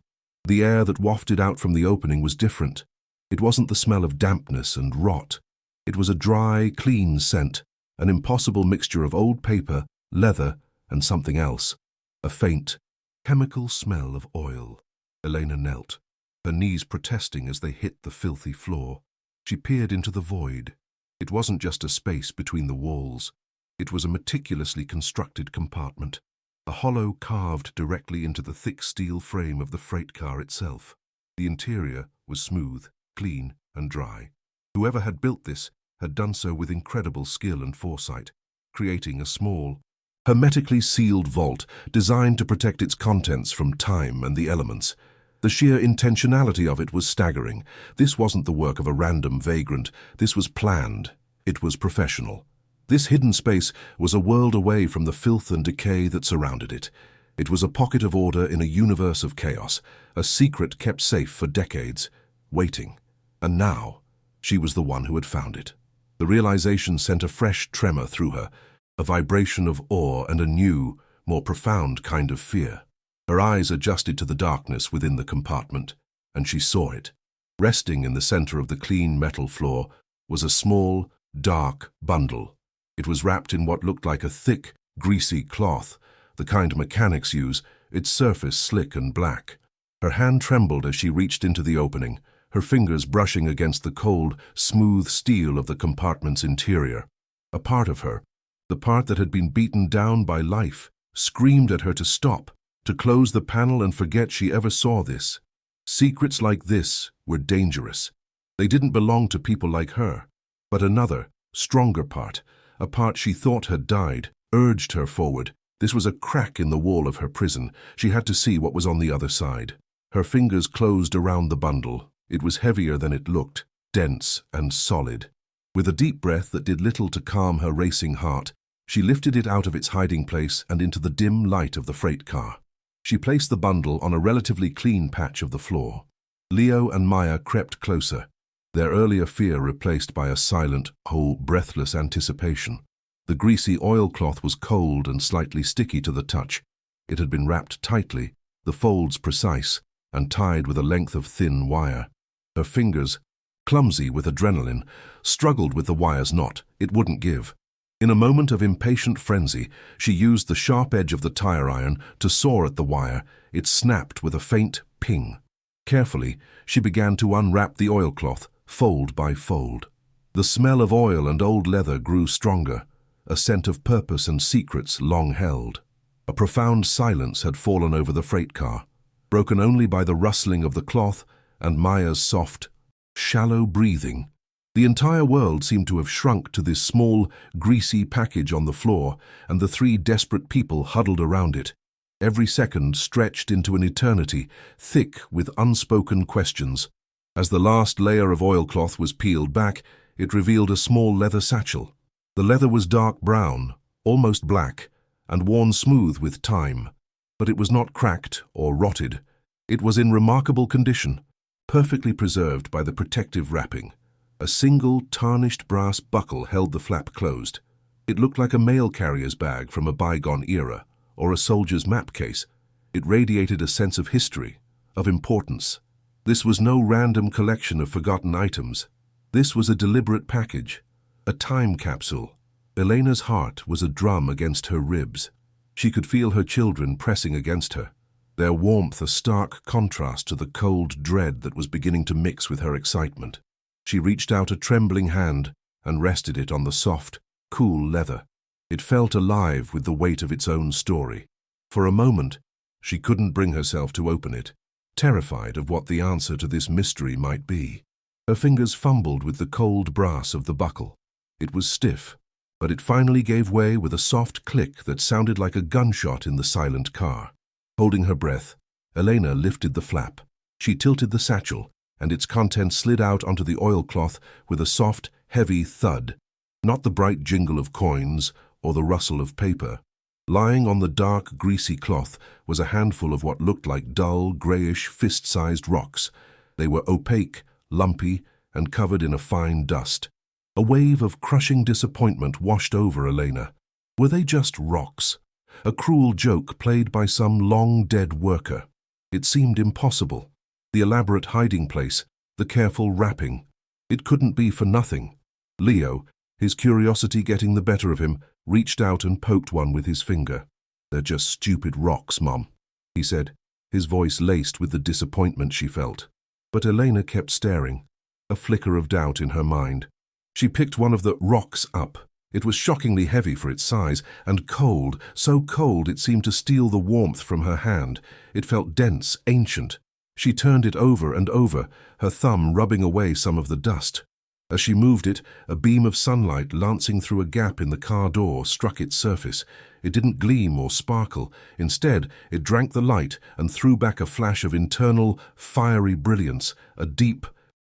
The air that wafted out from the opening was different. It wasn't the smell of dampness and rot. It was a dry, clean scent, an impossible mixture of old paper, leather, and something else. A faint, chemical smell of oil. Elena knelt, her knees protesting as they hit the filthy floor. She peered into the void. It wasn't just a space between the walls. It was a meticulously constructed compartment, a hollow carved directly into the thick steel frame of the freight car itself. The interior was smooth, clean, and dry. Whoever had built this had done so with incredible skill and foresight, creating a small, hermetically sealed vault designed to protect its contents from time and the elements. The sheer intentionality of it was staggering. This wasn't the work of a random vagrant. This was planned. It was professional. This hidden space was a world away from the filth and decay that surrounded it. It was a pocket of order in a universe of chaos, a secret kept safe for decades, waiting. And now, she was the one who had found it. The realization sent a fresh tremor through her, a vibration of awe and a new, more profound kind of fear. Her eyes adjusted to the darkness within the compartment, and she saw it. Resting in the center of the clean metal floor was a small, dark bundle. It was wrapped in what looked like a thick, greasy cloth, the kind mechanics use, its surface slick and black. Her hand trembled as she reached into the opening, her fingers brushing against the cold, smooth steel of the compartment's interior. A part of her, the part that had been beaten down by life, screamed at her to stop, to close the panel and forget she ever saw this. Secrets like this were dangerous. They didn't belong to people like her. But another, stronger part, a part she thought had died, urged her forward. This was a crack in the wall of her prison. She had to see what was on the other side. Her fingers closed around the bundle. It was heavier than it looked, dense and solid. With a deep breath that did little to calm her racing heart, she lifted it out of its hiding place and into the dim light of the freight car. She placed the bundle on a relatively clean patch of the floor. Leo and Maya crept closer, their earlier fear replaced by a silent, whole, breathless anticipation. The greasy oilcloth was cold and slightly sticky to the touch. It had been wrapped tightly, the folds precise, and tied with a length of thin wire. Her fingers, clumsy with adrenaline, struggled with the wire's knot. It wouldn't give. In a moment of impatient frenzy, she used the sharp edge of the tire iron to saw at the wire. It snapped with a faint ping. Carefully, she began to unwrap the oilcloth, fold by fold. The smell of oil and old leather grew stronger, a scent of purpose and secrets long held. A profound silence had fallen over the freight car, broken only by the rustling of the cloth and Maya's soft, shallow breathing. The entire world seemed to have shrunk to this small, greasy package on the floor, and the three desperate people huddled around it. Every second stretched into an eternity, thick with unspoken questions. As the last layer of oilcloth was peeled back, it revealed a small leather satchel. The leather was dark brown, almost black, and worn smooth with time. But it was not cracked or rotted. It was in remarkable condition, perfectly preserved by the protective wrapping. A single tarnished brass buckle held the flap closed. It looked like a mail carrier's bag from a bygone era, or a soldier's map case. It radiated a sense of history, of importance. This was no random collection of forgotten items. This was a deliberate package, a time capsule. Elena's heart was a drum against her ribs. She could feel her children pressing against her, their warmth a stark contrast to the cold dread that was beginning to mix with her excitement. She reached out a trembling hand and rested it on the soft, cool leather. It felt alive with the weight of its own story. For a moment, she couldn't bring herself to open it, terrified of what the answer to this mystery might be. Her fingers fumbled with the cold brass of the buckle. It was stiff, but it finally gave way with a soft click that sounded like a gunshot in the silent car. Holding her breath, Elena lifted the flap. She tilted the satchel, and its contents slid out onto the oilcloth with a soft, heavy thud, not the bright jingle of coins or the rustle of paper. Lying on the dark, greasy cloth was a handful of what looked like dull, grayish, fist-sized rocks. They were opaque, lumpy, and covered in a fine dust. A wave of crushing disappointment washed over Elena. Were they just rocks? A cruel joke played by some long-dead worker? It seemed impossible. The elaborate hiding place, the careful wrapping. It couldn't be for nothing. Leo, his curiosity getting the better of him, reached out and poked one with his finger. "They're just stupid rocks, Mom," he said, his voice laced with the disappointment she felt. But Elena kept staring, a flicker of doubt in her mind. She picked one of the rocks up. It was shockingly heavy for its size, and cold, so cold it seemed to steal the warmth from her hand. It felt dense, ancient. She turned it over and over, her thumb rubbing away some of the dust. As she moved it, a beam of sunlight lancing through a gap in the car door struck its surface. It didn't gleam or sparkle. Instead, it drank the light and threw back a flash of internal, fiery brilliance, a deep,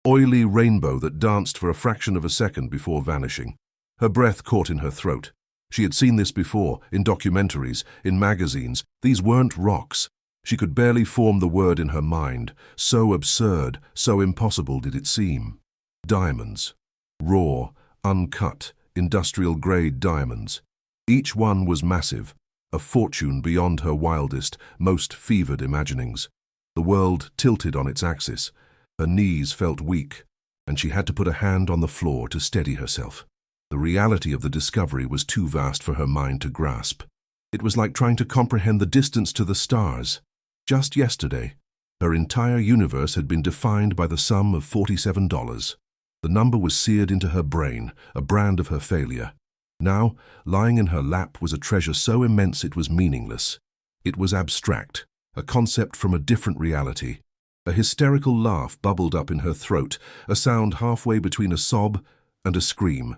oily rainbow that danced for a fraction of a second before vanishing. Her breath caught in her throat. She had seen this before, in documentaries, in magazines. These weren't rocks. She could barely form the word in her mind. So absurd, so impossible did it seem. Diamonds. Raw, uncut, industrial-grade diamonds. Each one was massive, a fortune beyond her wildest, most fevered imaginings. The world tilted on its axis. Her knees felt weak, and she had to put a hand on the floor to steady herself. The reality of the discovery was too vast for her mind to grasp. It was like trying to comprehend the distance to the stars. Just yesterday, her entire universe had been defined by the sum of $47. The number was seared into her brain, a brand of her failure. Now, lying in her lap was a treasure so immense it was meaningless. It was abstract, a concept from a different reality. A hysterical laugh bubbled up in her throat, a sound halfway between a sob and a scream.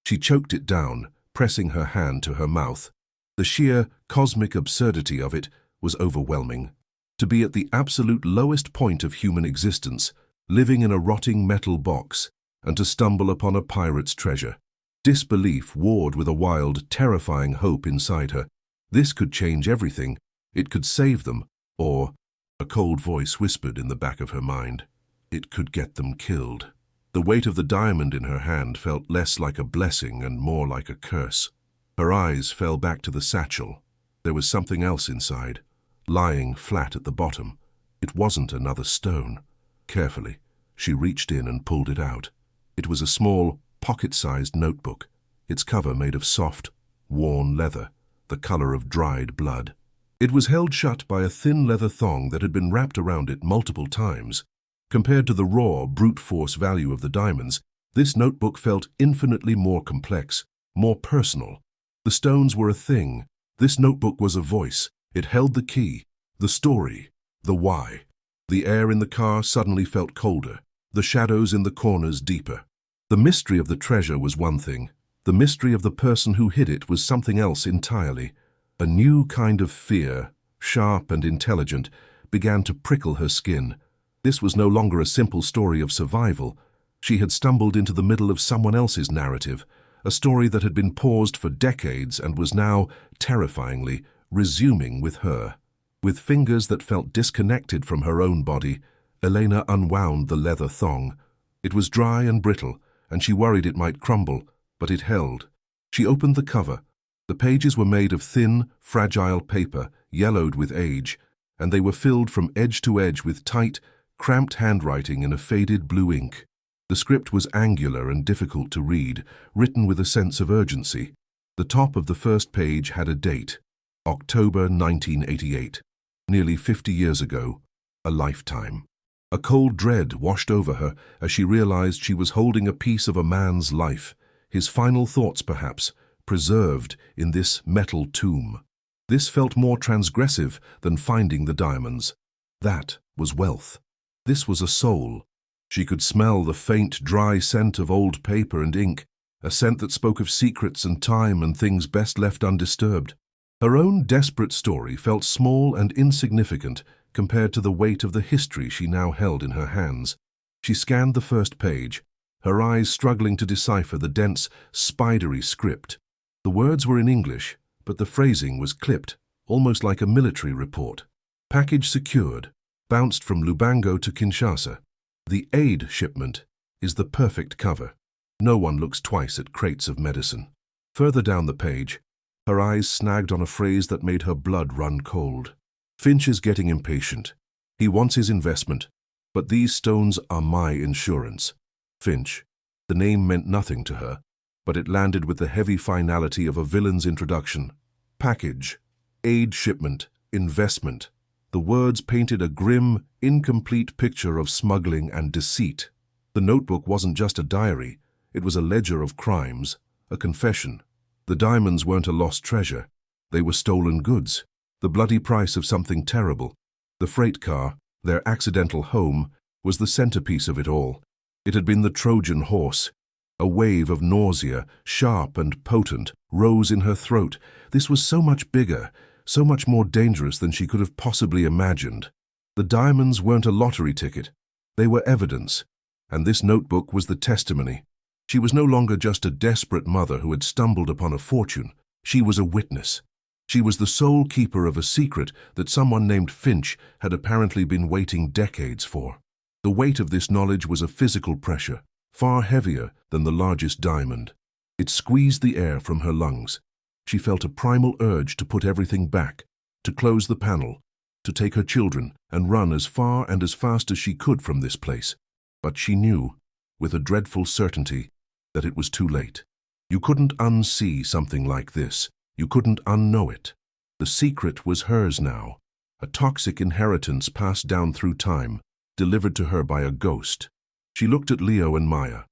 She choked it down, pressing her hand to her mouth. The sheer, cosmic absurdity of it was overwhelming. To be at the absolute lowest point of human existence, living in a rotting metal box, and to stumble upon a pirate's treasure. Disbelief warred with a wild, terrifying hope inside her. This could change everything. It could save them, or, a cold voice whispered in the back of her mind, it could get them killed. The weight of the diamond in her hand felt less like a blessing and more like a curse. Her eyes fell back to the satchel. There was something else inside, lying flat at the bottom. It wasn't another stone. Carefully, she reached in and pulled it out. It was a small, pocket-sized notebook, its cover made of soft, worn leather, the color of dried blood. It was held shut by a thin leather thong that had been wrapped around it multiple times. Compared to the raw, brute force value of the diamonds, this notebook felt infinitely more complex, more personal. The stones were a thing. This notebook was a voice. It held the key, the story, the why. The air in the car suddenly felt colder, the shadows in the corners deeper. The mystery of the treasure was one thing. The mystery of the person who hid it was something else entirely. A new kind of fear, sharp and intelligent, began to prickle her skin. This was no longer a simple story of survival. She had stumbled into the middle of someone else's narrative, a story that had been paused for decades and was now, terrifyingly, resuming with her. With fingers that felt disconnected from her own body, Elena unwound the leather thong. It was dry and brittle, and she worried it might crumble, but it held. She opened the cover. The pages were made of thin, fragile paper, yellowed with age, and they were filled from edge to edge with tight, cramped handwriting in a faded blue ink. The script was angular and difficult to read, written with a sense of urgency. The top of the first page had a date, October 1988, nearly 50 years ago, a lifetime. A cold dread washed over her as she realized she was holding a piece of a man's life, his final thoughts perhaps, preserved in this metal tomb. This felt more transgressive than finding the diamonds. That was wealth. This was a soul. She could smell the faint, dry scent of old paper and ink, a scent that spoke of secrets and time and things best left undisturbed. Her own desperate story felt small and insignificant compared to the weight of the history she now held in her hands. She scanned the first page, her eyes struggling to decipher the dense, spidery script. The words were in English, but the phrasing was clipped, almost like a military report. Package secured, bounced from Lubango to Kinshasa. The aid shipment is the perfect cover. No one looks twice at crates of medicine. Further down the page, her eyes snagged on a phrase that made her blood run cold. Finch is getting impatient. He wants his investment, but these stones are my insurance. Finch. The name meant nothing to her, but it landed with the heavy finality of a villain's introduction. Package, aid shipment, investment. The words painted a grim, incomplete picture of smuggling and deceit. The notebook wasn't just a diary, it was a ledger of crimes, a confession. The diamonds weren't a lost treasure, they were stolen goods, the bloody price of something terrible. The freight car, their accidental home, was the centerpiece of it all. It had been the Trojan horse. A wave of nausea, sharp and potent, rose in her throat. This was so much bigger, so much more dangerous than she could have possibly imagined. The diamonds weren't a lottery ticket. They were evidence, and this notebook was the testimony. She was no longer just a desperate mother who had stumbled upon a fortune. She was a witness. She was the sole keeper of a secret that someone named Finch had apparently been waiting decades for. The weight of this knowledge was a physical pressure, far heavier than the largest diamond. It squeezed the air from her lungs. She felt a primal urge to put everything back, to close the panel, to take her children and run as far and as fast as she could from this place. But she knew, with a dreadful certainty, that it was too late. You couldn't unsee something like this. You couldn't unknow it. The secret was hers now, a toxic inheritance passed down through time, delivered to her by a ghost. She looked at Leo and Maya.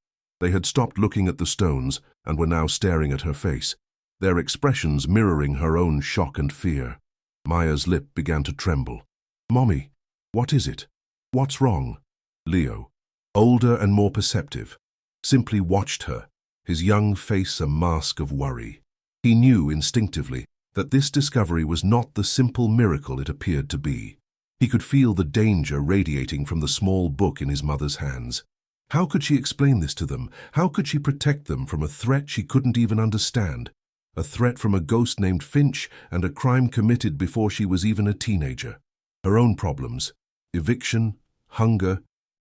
They had stopped looking at the stones and were now staring at her face, their expressions mirroring her own shock and fear. Maya's lip began to tremble. "Mommy, what is it? What's wrong?" Leo, older and more perceptive, simply watched her, his young face a mask of worry. He knew instinctively that this discovery was not the simple miracle it appeared to be. He could feel the danger radiating from the small book in his mother's hands. How could she explain this to them? How could she protect them from a threat she couldn't even understand? A threat from a ghost named Finch and a crime committed before she was even a teenager. Her own problems, eviction, hunger,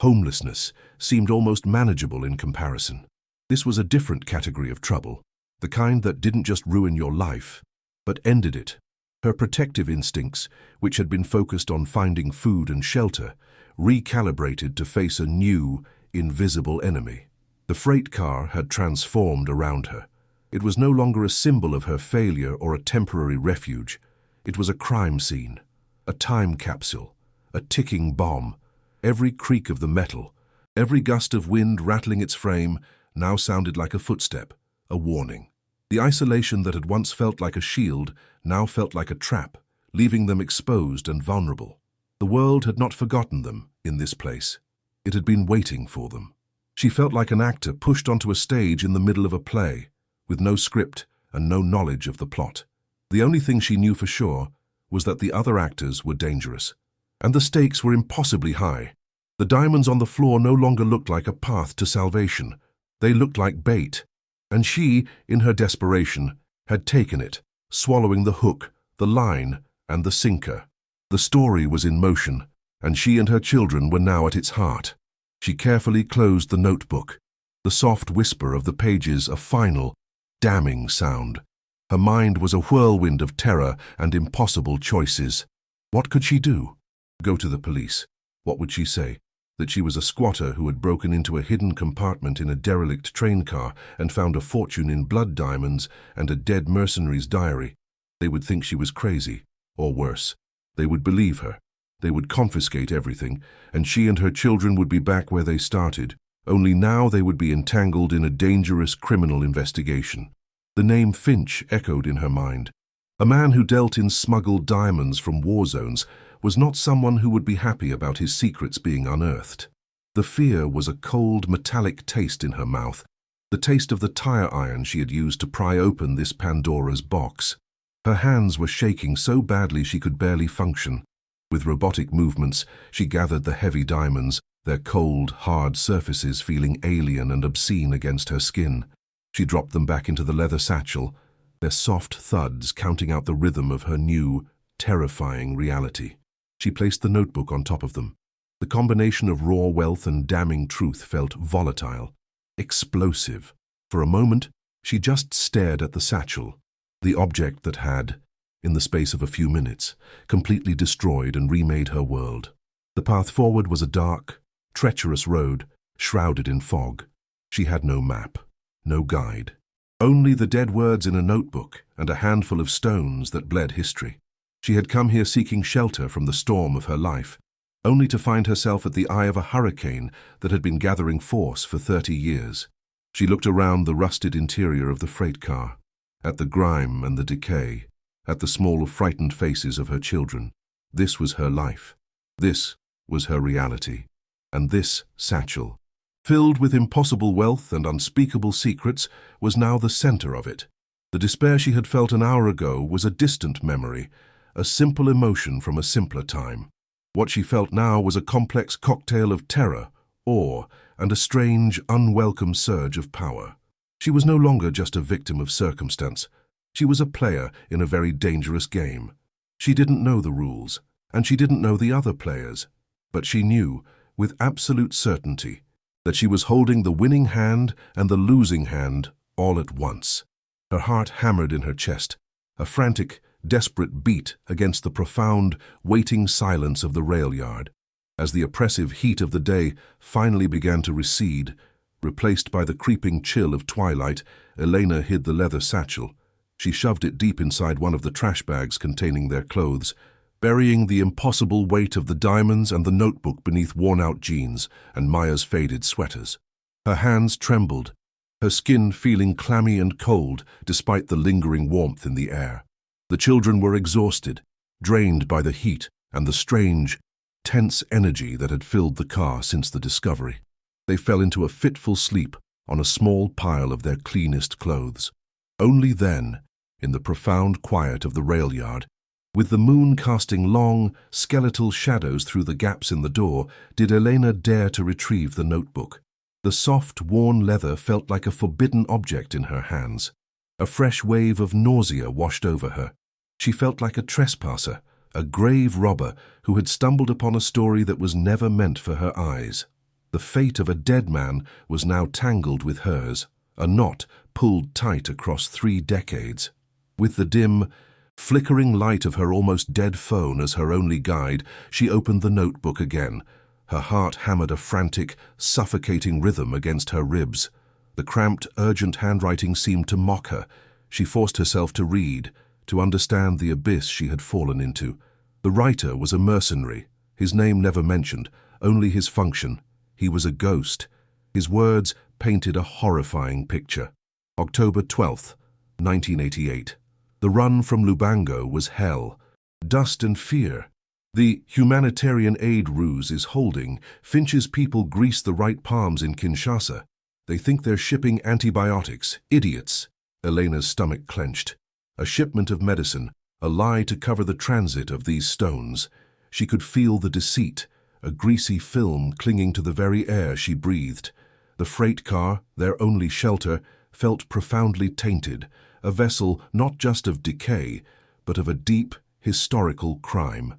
homelessness, seemed almost manageable in comparison. This was a different category of trouble, the kind that didn't just ruin your life, but ended it. Her protective instincts, which had been focused on finding food and shelter, recalibrated to face a new, invisible enemy. The freight car had transformed around her. It was no longer a symbol of her failure or a temporary refuge. It was a crime scene, a time capsule, a ticking bomb. Every creak of the metal, every gust of wind rattling its frame, now sounded like a footstep, a warning. The isolation that had once felt like a shield now felt like a trap, leaving them exposed and vulnerable. The world had not forgotten them in this place. It had been waiting for them. She felt like an actor pushed onto a stage in the middle of a play, with no script and no knowledge of the plot. The only thing she knew for sure was that the other actors were dangerous. And the stakes were impossibly high. The diamonds on the floor no longer looked like a path to salvation. They looked like bait. And she, in her desperation, had taken it, swallowing the hook, the line, and the sinker. The story was in motion, and she and her children were now at its heart. She carefully closed the notebook, the soft whisper of the pages a final, damning sound. Her mind was a whirlwind of terror and impossible choices. What could she do? Go to the police. What would she say? That she was a squatter who had broken into a hidden compartment in a derelict train car and found a fortune in blood diamonds and a dead mercenary's diary. They would think she was crazy, or worse. They would believe her. They would confiscate everything, and she and her children would be back where they started. Only now they would be entangled in a dangerous criminal investigation. The name Finch echoed in her mind. A man who dealt in smuggled diamonds from war zones was not someone who would be happy about his secrets being unearthed. The fear was a cold, metallic taste in her mouth, the taste of the tire iron she had used to pry open this Pandora's box. Her hands were shaking so badly she could barely function. With robotic movements, she gathered the heavy diamonds, their cold, hard surfaces feeling alien and obscene against her skin. She dropped them back into the leather satchel, their soft thuds counting out the rhythm of her new, terrifying reality. She placed the notebook on top of them. The combination of raw wealth and damning truth felt volatile. explosive. For a moment, she just stared at the satchel, the object that had, in the space of a few minutes, completely destroyed and remade her world. The path forward was a dark, treacherous road, shrouded in fog. She had no map, no guide. Only the dead words in a notebook and a handful of stones that bled history. She had come here seeking shelter from the storm of her life, only to find herself at the eye of a hurricane that had been gathering force for 30 years. She looked around the rusted interior of the freight car, at the grime and the decay, at the small, frightened faces of her children. This was her life. This was her reality. And this satchel, filled with impossible wealth and unspeakable secrets, was now the center of it. The despair she had felt an hour ago was a distant memory, a simple emotion from a simpler time. What she felt now was a complex cocktail of terror, awe, and a strange, unwelcome surge of power. She was no longer just a victim of circumstance. She was a player in a very dangerous game. She didn't know the rules, and she didn't know the other players, but she knew, with absolute certainty, that she was holding the winning hand and the losing hand all at once. Her heart hammered in her chest, a frantic, desperate beat against the profound, waiting silence of the rail yard. As the oppressive heat of the day finally began to recede, replaced by the creeping chill of twilight, Elena hid the leather satchel. She shoved it deep inside one of the trash bags containing their clothes, burying the impossible weight of the diamonds and the notebook beneath worn-out jeans and Maya's faded sweaters. Her hands trembled, her skin feeling clammy and cold despite the lingering warmth in the air. The children were exhausted, drained by the heat and the strange, tense energy that had filled the car since the discovery. They fell into a fitful sleep on a small pile of their cleanest clothes. Only then, in the profound quiet of the rail yard, with the moon casting long, skeletal shadows through the gaps in the door, did Elena dare to retrieve the notebook. The soft, worn leather felt like a forbidden object in her hands. A fresh wave of nausea washed over her. She felt like a trespasser, a grave robber who had stumbled upon a story that was never meant for her eyes. The fate of a dead man was now tangled with hers, a knot pulled tight across 3 decades. With the dim, flickering light of her almost dead phone as her only guide, she opened the notebook again. Her heart hammered a frantic, suffocating rhythm against her ribs. The cramped, urgent handwriting seemed to mock her. She forced herself to read, to understand the abyss she had fallen into. The writer was a mercenary, his name never mentioned, only his function. He was a ghost. His words painted a horrifying picture. October 12th, 1988. The run from Lubango was hell. Dust and fear. The humanitarian aid ruse is holding. Finch's people grease the right palms in Kinshasa. They think they're shipping antibiotics. Idiots. Elena's stomach clenched. A shipment of medicine, a lie to cover the transit of these stones. She could feel the deceit, a greasy film clinging to the very air she breathed. The freight car, their only shelter, felt profoundly tainted, a vessel not just of decay, but of a deep, historical crime.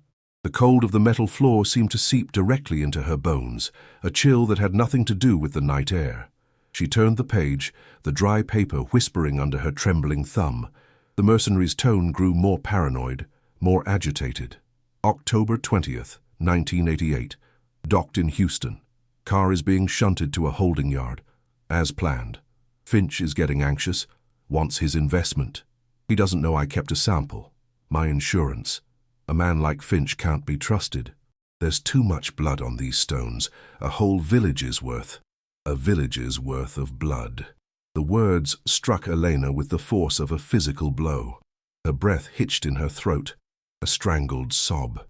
The cold of the metal floor seemed to seep directly into her bones, a chill that had nothing to do with the night air. She turned the page, the dry paper whispering under her trembling thumb. The mercenary's tone grew more paranoid, more agitated. October 20th, 1988. Docked in Houston. Car is being shunted to a holding yard. As planned. Finch is getting anxious, wants his investment. He doesn't know I kept a sample. My insurance. A man like Finch can't be trusted. There's too much blood on these stones. A whole village's worth. A village's worth of blood. The words struck Elena with the force of a physical blow. Her breath hitched in her throat, a strangled sob.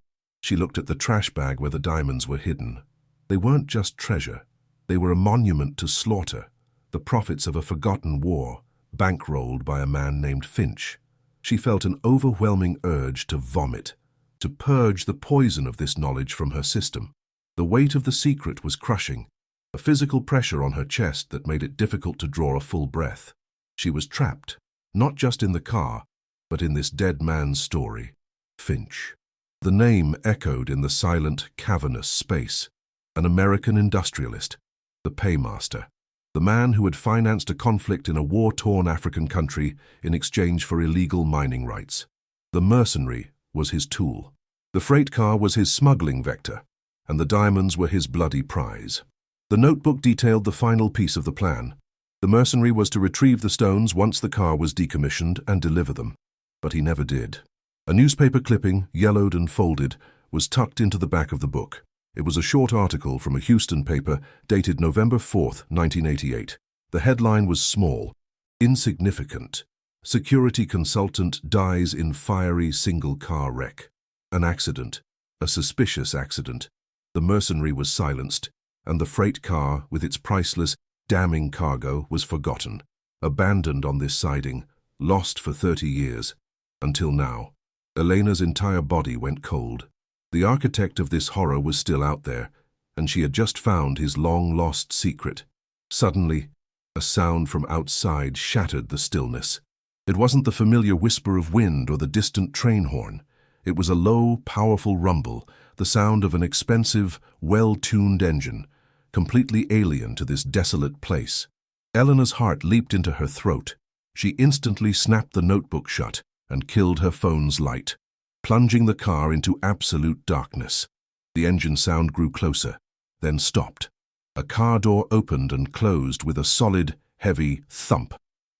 She looked at the trash bag where the diamonds were hidden. They weren't just treasure. They were a monument to slaughter, the profits of a forgotten war, bankrolled by a man named Finch. She felt an overwhelming urge to vomit, to purge the poison of this knowledge from her system. The weight of the secret was crushing, a physical pressure on her chest that made it difficult to draw a full breath. She was trapped, not just in the car, but in this dead man's story, Finch. The name echoed in the silent, cavernous space. An American industrialist, the paymaster. the man who had financed a conflict in a war-torn African country in exchange for illegal mining rights. The mercenary was his tool. The freight car was his smuggling vector, and the diamonds were his bloody prize. The notebook detailed the final piece of the plan. The mercenary was to retrieve the stones once the car was decommissioned and deliver them. But he never did. A newspaper clipping, yellowed and folded, was tucked into the back of the book. It was a short article from a Houston paper dated November 4th, 1988. The headline was small, insignificant. Security consultant dies in fiery single-car wreck. An accident, a suspicious accident. The mercenary was silenced, and the freight car, with its priceless, damning cargo, was forgotten, abandoned on this siding, lost for 30 years, until now. Elena's entire body went cold. The architect of this horror was still out there, and she had just found his long-lost secret. Suddenly, a sound from outside shattered the stillness. It wasn't the familiar whisper of wind or the distant train horn. It was a low, powerful rumble, the sound of an expensive, well-tuned engine, completely alien to this desolate place. Elena's heart leaped into her throat. She instantly snapped the notebook shut and killed her phone's light, plunging the car into absolute darkness. The engine sound grew closer, then stopped. A car door opened and closed with a solid, heavy thump,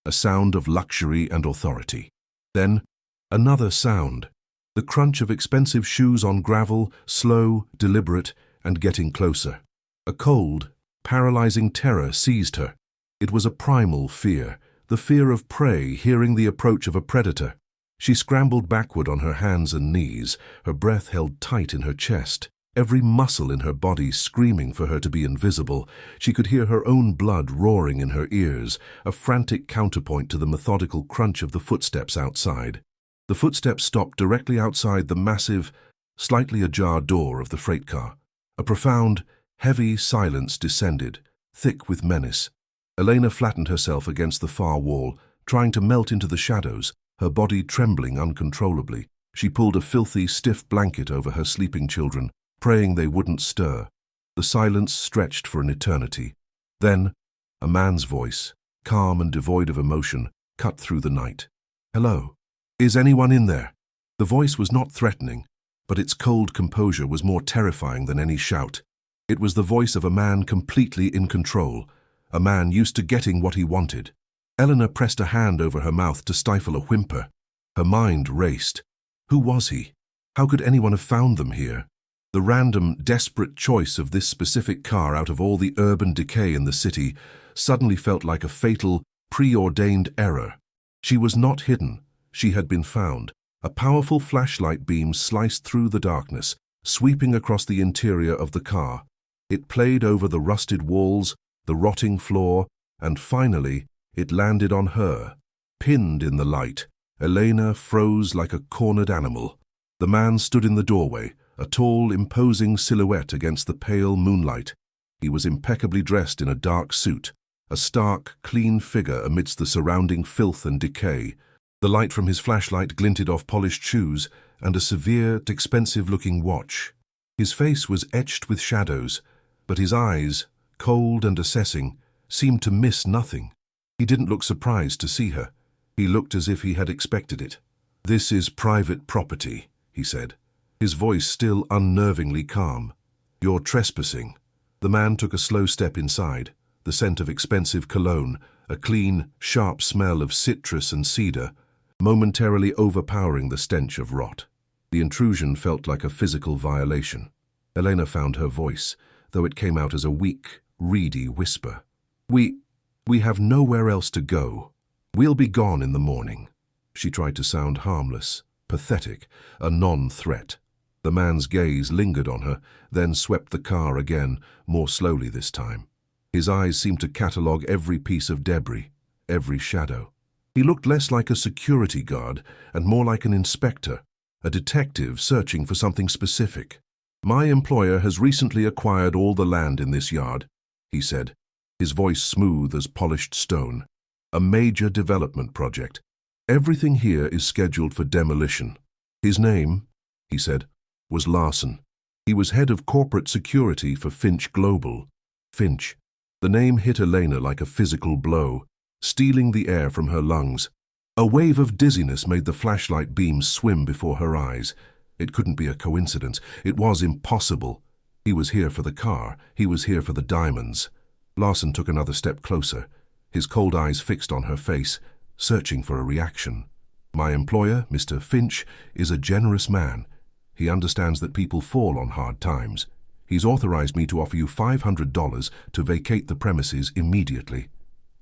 a sound of luxury and authority. Then, another sound, the crunch of expensive shoes on gravel, slow, deliberate, and getting closer. A cold, paralyzing terror seized her. It was a primal fear, the fear of prey hearing the approach of a predator. She scrambled backward on her hands and knees, her breath held tight in her chest, every muscle in her body screaming for her to be invisible. She could hear her own blood roaring in her ears, a frantic counterpoint to the methodical crunch of the footsteps outside. The footsteps stopped directly outside the massive, slightly ajar door of the freight car. A profound, heavy silence descended, thick with menace. Elena flattened herself against the far wall, trying to melt into the shadows, her body trembling uncontrollably. She pulled a filthy, stiff blanket over her sleeping children, praying they wouldn't stir. The silence stretched for an eternity. Then, a man's voice, calm and devoid of emotion, cut through the night. "Hello? Is anyone in there?" The voice was not threatening, but its cold composure was more terrifying than any shout. It was the voice of a man completely in control, a man used to getting what he wanted. Eleanor pressed a hand over her mouth to stifle a whimper. Her mind raced. Who was he? How could anyone have found them here? The random, desperate choice of this specific car out of all the urban decay in the city suddenly felt like a fatal, preordained error. She was not hidden. She had been found. A powerful flashlight beam sliced through the darkness, sweeping across the interior of the car. It played over the rusted walls, the rotting floor, and finally, it landed on her. Pinned in the light, Elena froze like a cornered animal. The man stood in the doorway, a tall, imposing silhouette against the pale moonlight. He was impeccably dressed in a dark suit, a stark, clean figure amidst the surrounding filth and decay. The light from his flashlight glinted off polished shoes and a severe, expensive-looking watch. His face was etched with shadows, but his eyes, cold and assessing, seemed to miss nothing. He didn't look surprised to see her. He looked as if he had expected it. "This is private property," he said, his voice still unnervingly calm. "You're trespassing." The man took a slow step inside, the scent of expensive cologne, a clean, sharp smell of citrus and cedar, momentarily overpowering the stench of rot. The intrusion felt like a physical violation. Elena found her voice, though it came out as a weak, reedy whisper. We have nowhere else to go. We'll be gone in the morning." She tried to sound harmless, pathetic, a non-threat. The man's gaze lingered on her, then swept the car again, more slowly this time. His eyes seemed to catalogue every piece of debris, every shadow. He looked less like a security guard and more like an inspector, a detective searching for something specific. "My employer has recently acquired all the land in this yard," he said, his voice smooth as polished stone. "A major development project. Everything here is scheduled for demolition." His name, he said, was Larson. He was head of corporate security for Finch Global. Finch, The name hit Elena like a physical blow, stealing the air from her lungs. A wave of dizziness made the flashlight beam swim before her eyes. It couldn't be a coincidence. It was impossible. He was here for the car. He was here for the diamonds. Larson took another step closer, his cold eyes fixed on her face, searching for a reaction. My employer, Mr. Finch, is a generous man. He understands that people fall on hard times. He's authorized me to offer you $500 to vacate the premises immediately.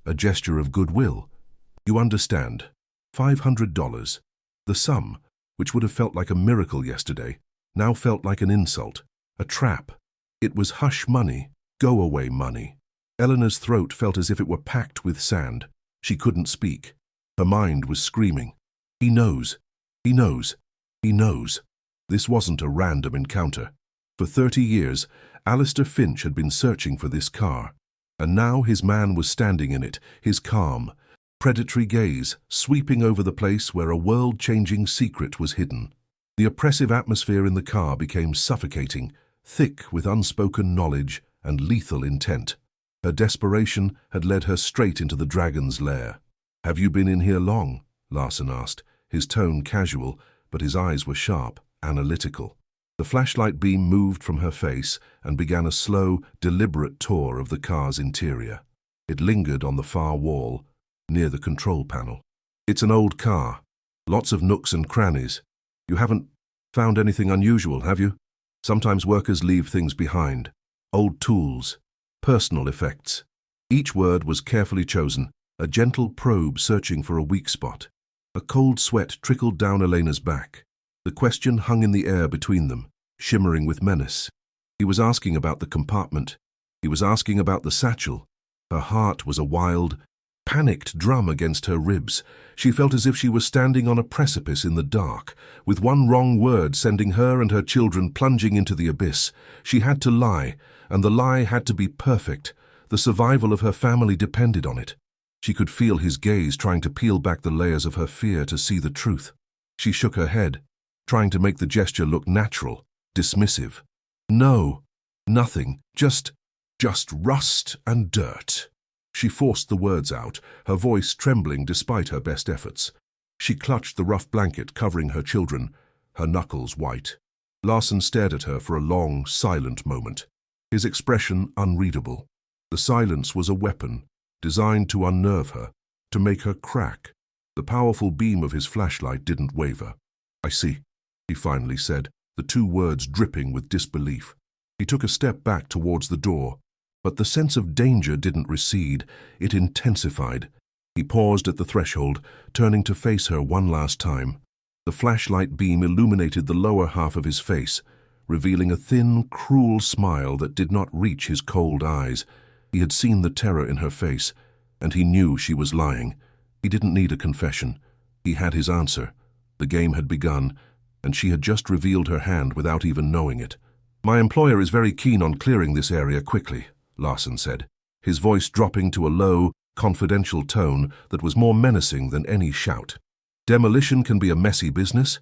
A gesture of goodwill. You understand. $500. The sum, which would have felt like a miracle yesterday, now felt like an insult, a trap. It was hush money, go-away money. Eleanor's throat felt as if it were packed with sand. She couldn't speak. Her mind was screaming. He knows. He knows. He knows. This wasn't a random encounter. For 30 years, Alistair Finch had been searching for this car, and now his man was standing in it, his calm, predatory gaze sweeping over the place where a world-changing secret was hidden. The oppressive atmosphere in the car became suffocating, thick with unspoken knowledge and lethal intent. Her desperation had led her straight into the dragon's lair. "Have you been in here long?" Larson asked, his tone casual, but his eyes were sharp, analytical. The flashlight beam moved from her face and began a slow, deliberate tour of the car's interior. It lingered on the far wall, near the control panel. "It's an old car. Lots of nooks and crannies. You haven't found anything unusual, have you? Sometimes workers leave things behind. Old tools, personal effects." Each word was carefully chosen, a gentle probe searching for a weak spot. A cold sweat trickled down Elena's back. The question hung in the air between them, shimmering with menace. He was asking about the compartment. He was asking about the satchel. Her heart was a wild, panicked drum against her ribs. She felt as if she was standing on a precipice in the dark, with one wrong word sending her and her children plunging into the abyss. She had to lie, and the lie had to be perfect. The survival of her family depended on it. She could feel his gaze trying to peel back the layers of her fear to see the truth. She shook her head, trying to make the gesture look natural, dismissive. "No, nothing, just rust and dirt." She forced the words out, her voice trembling despite her best efforts. She clutched the rough blanket covering her children, her knuckles white. Larson stared at her for a long, silent moment, his expression unreadable. The silence was a weapon, designed to unnerve her, to make her crack. The powerful beam of his flashlight didn't waver. "I see," he finally said, the two words dripping with disbelief. He took a step back towards the door, but the sense of danger didn't recede, it intensified. He paused at the threshold, turning to face her one last time. The flashlight beam illuminated the lower half of his face, revealing a thin, cruel smile that did not reach his cold eyes. He had seen the terror in her face, and he knew she was lying. He didn't need a confession. He had his answer. The game had begun, and she had just revealed her hand without even knowing it. "My employer is very keen on clearing this area quickly," Larson said, his voice dropping to a low, confidential tone that was more menacing than any shout. "Demolition can be a messy business.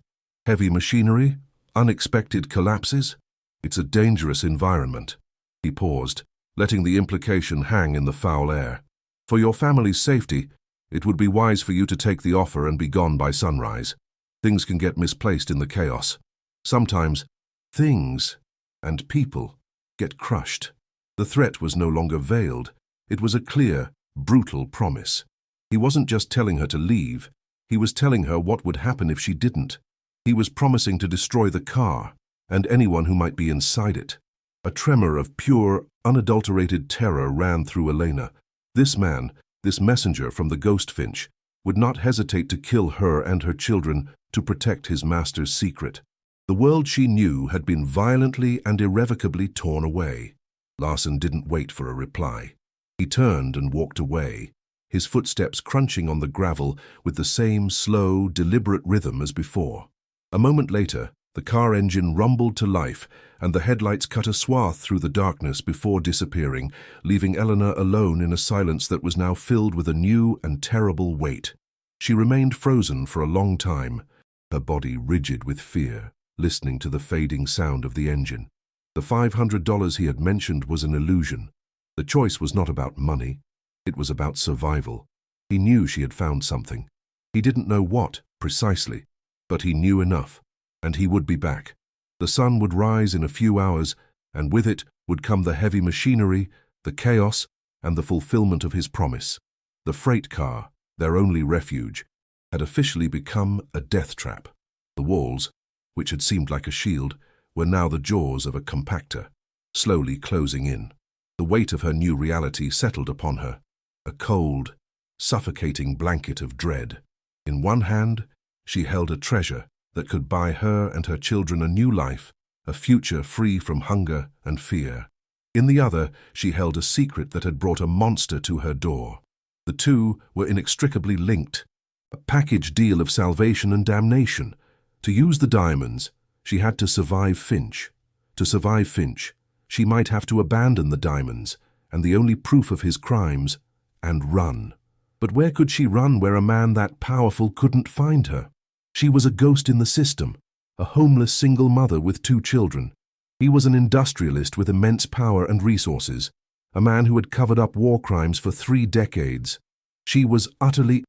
Heavy machinery, unexpected collapses. It's a dangerous environment." He paused, letting the implication hang in the foul air. "For your family's safety, it would be wise for you to take the offer and be gone by sunrise. Things can get misplaced in the chaos. Sometimes, things and people get crushed." The threat was no longer veiled. It was a clear, brutal promise. He wasn't just telling her to leave. He was telling her what would happen if she didn't. He was promising to destroy the car and anyone who might be inside it. A tremor of pure, unadulterated terror ran through Elena. This man, this messenger from the Ghost Finch, would not hesitate to kill her and her children to protect his master's secret. The world she knew had been violently and irrevocably torn away. Larson didn't wait for a reply. He turned and walked away, his footsteps crunching on the gravel with the same slow, deliberate rhythm as before. A moment later, the car engine rumbled to life, and the headlights cut a swath through the darkness before disappearing, leaving Eleanor alone in a silence that was now filled with a new and terrible weight. She remained frozen for a long time, her body rigid with fear, listening to the fading sound of the engine. The $500 he had mentioned was an illusion. The choice was not about money. It was about survival. He knew she had found something. He didn't know what, precisely, but he knew enough, and he would be back. The sun would rise in a few hours, and with it would come the heavy machinery, the chaos, and the fulfillment of his promise. The freight car, their only refuge, had officially become a death trap. The walls, which had seemed like a shield, were now the jaws of a compactor, slowly closing in. The weight of her new reality settled upon her, a cold, suffocating blanket of dread. In one hand, she held a treasure that could buy her and her children a new life, a future free from hunger and fear. In the other, she held a secret that had brought a monster to her door. The two were inextricably linked, a package deal of salvation and damnation. To use the diamonds, she had to survive Finch. To survive Finch, she might have to abandon the diamonds and the only proof of his crimes, and run. But where could she run where a man that powerful couldn't find her? She was a ghost in the system, a homeless single mother with 2 children. He was an industrialist with immense power and resources, a man who had covered up war crimes for 3 decades. She was utterly,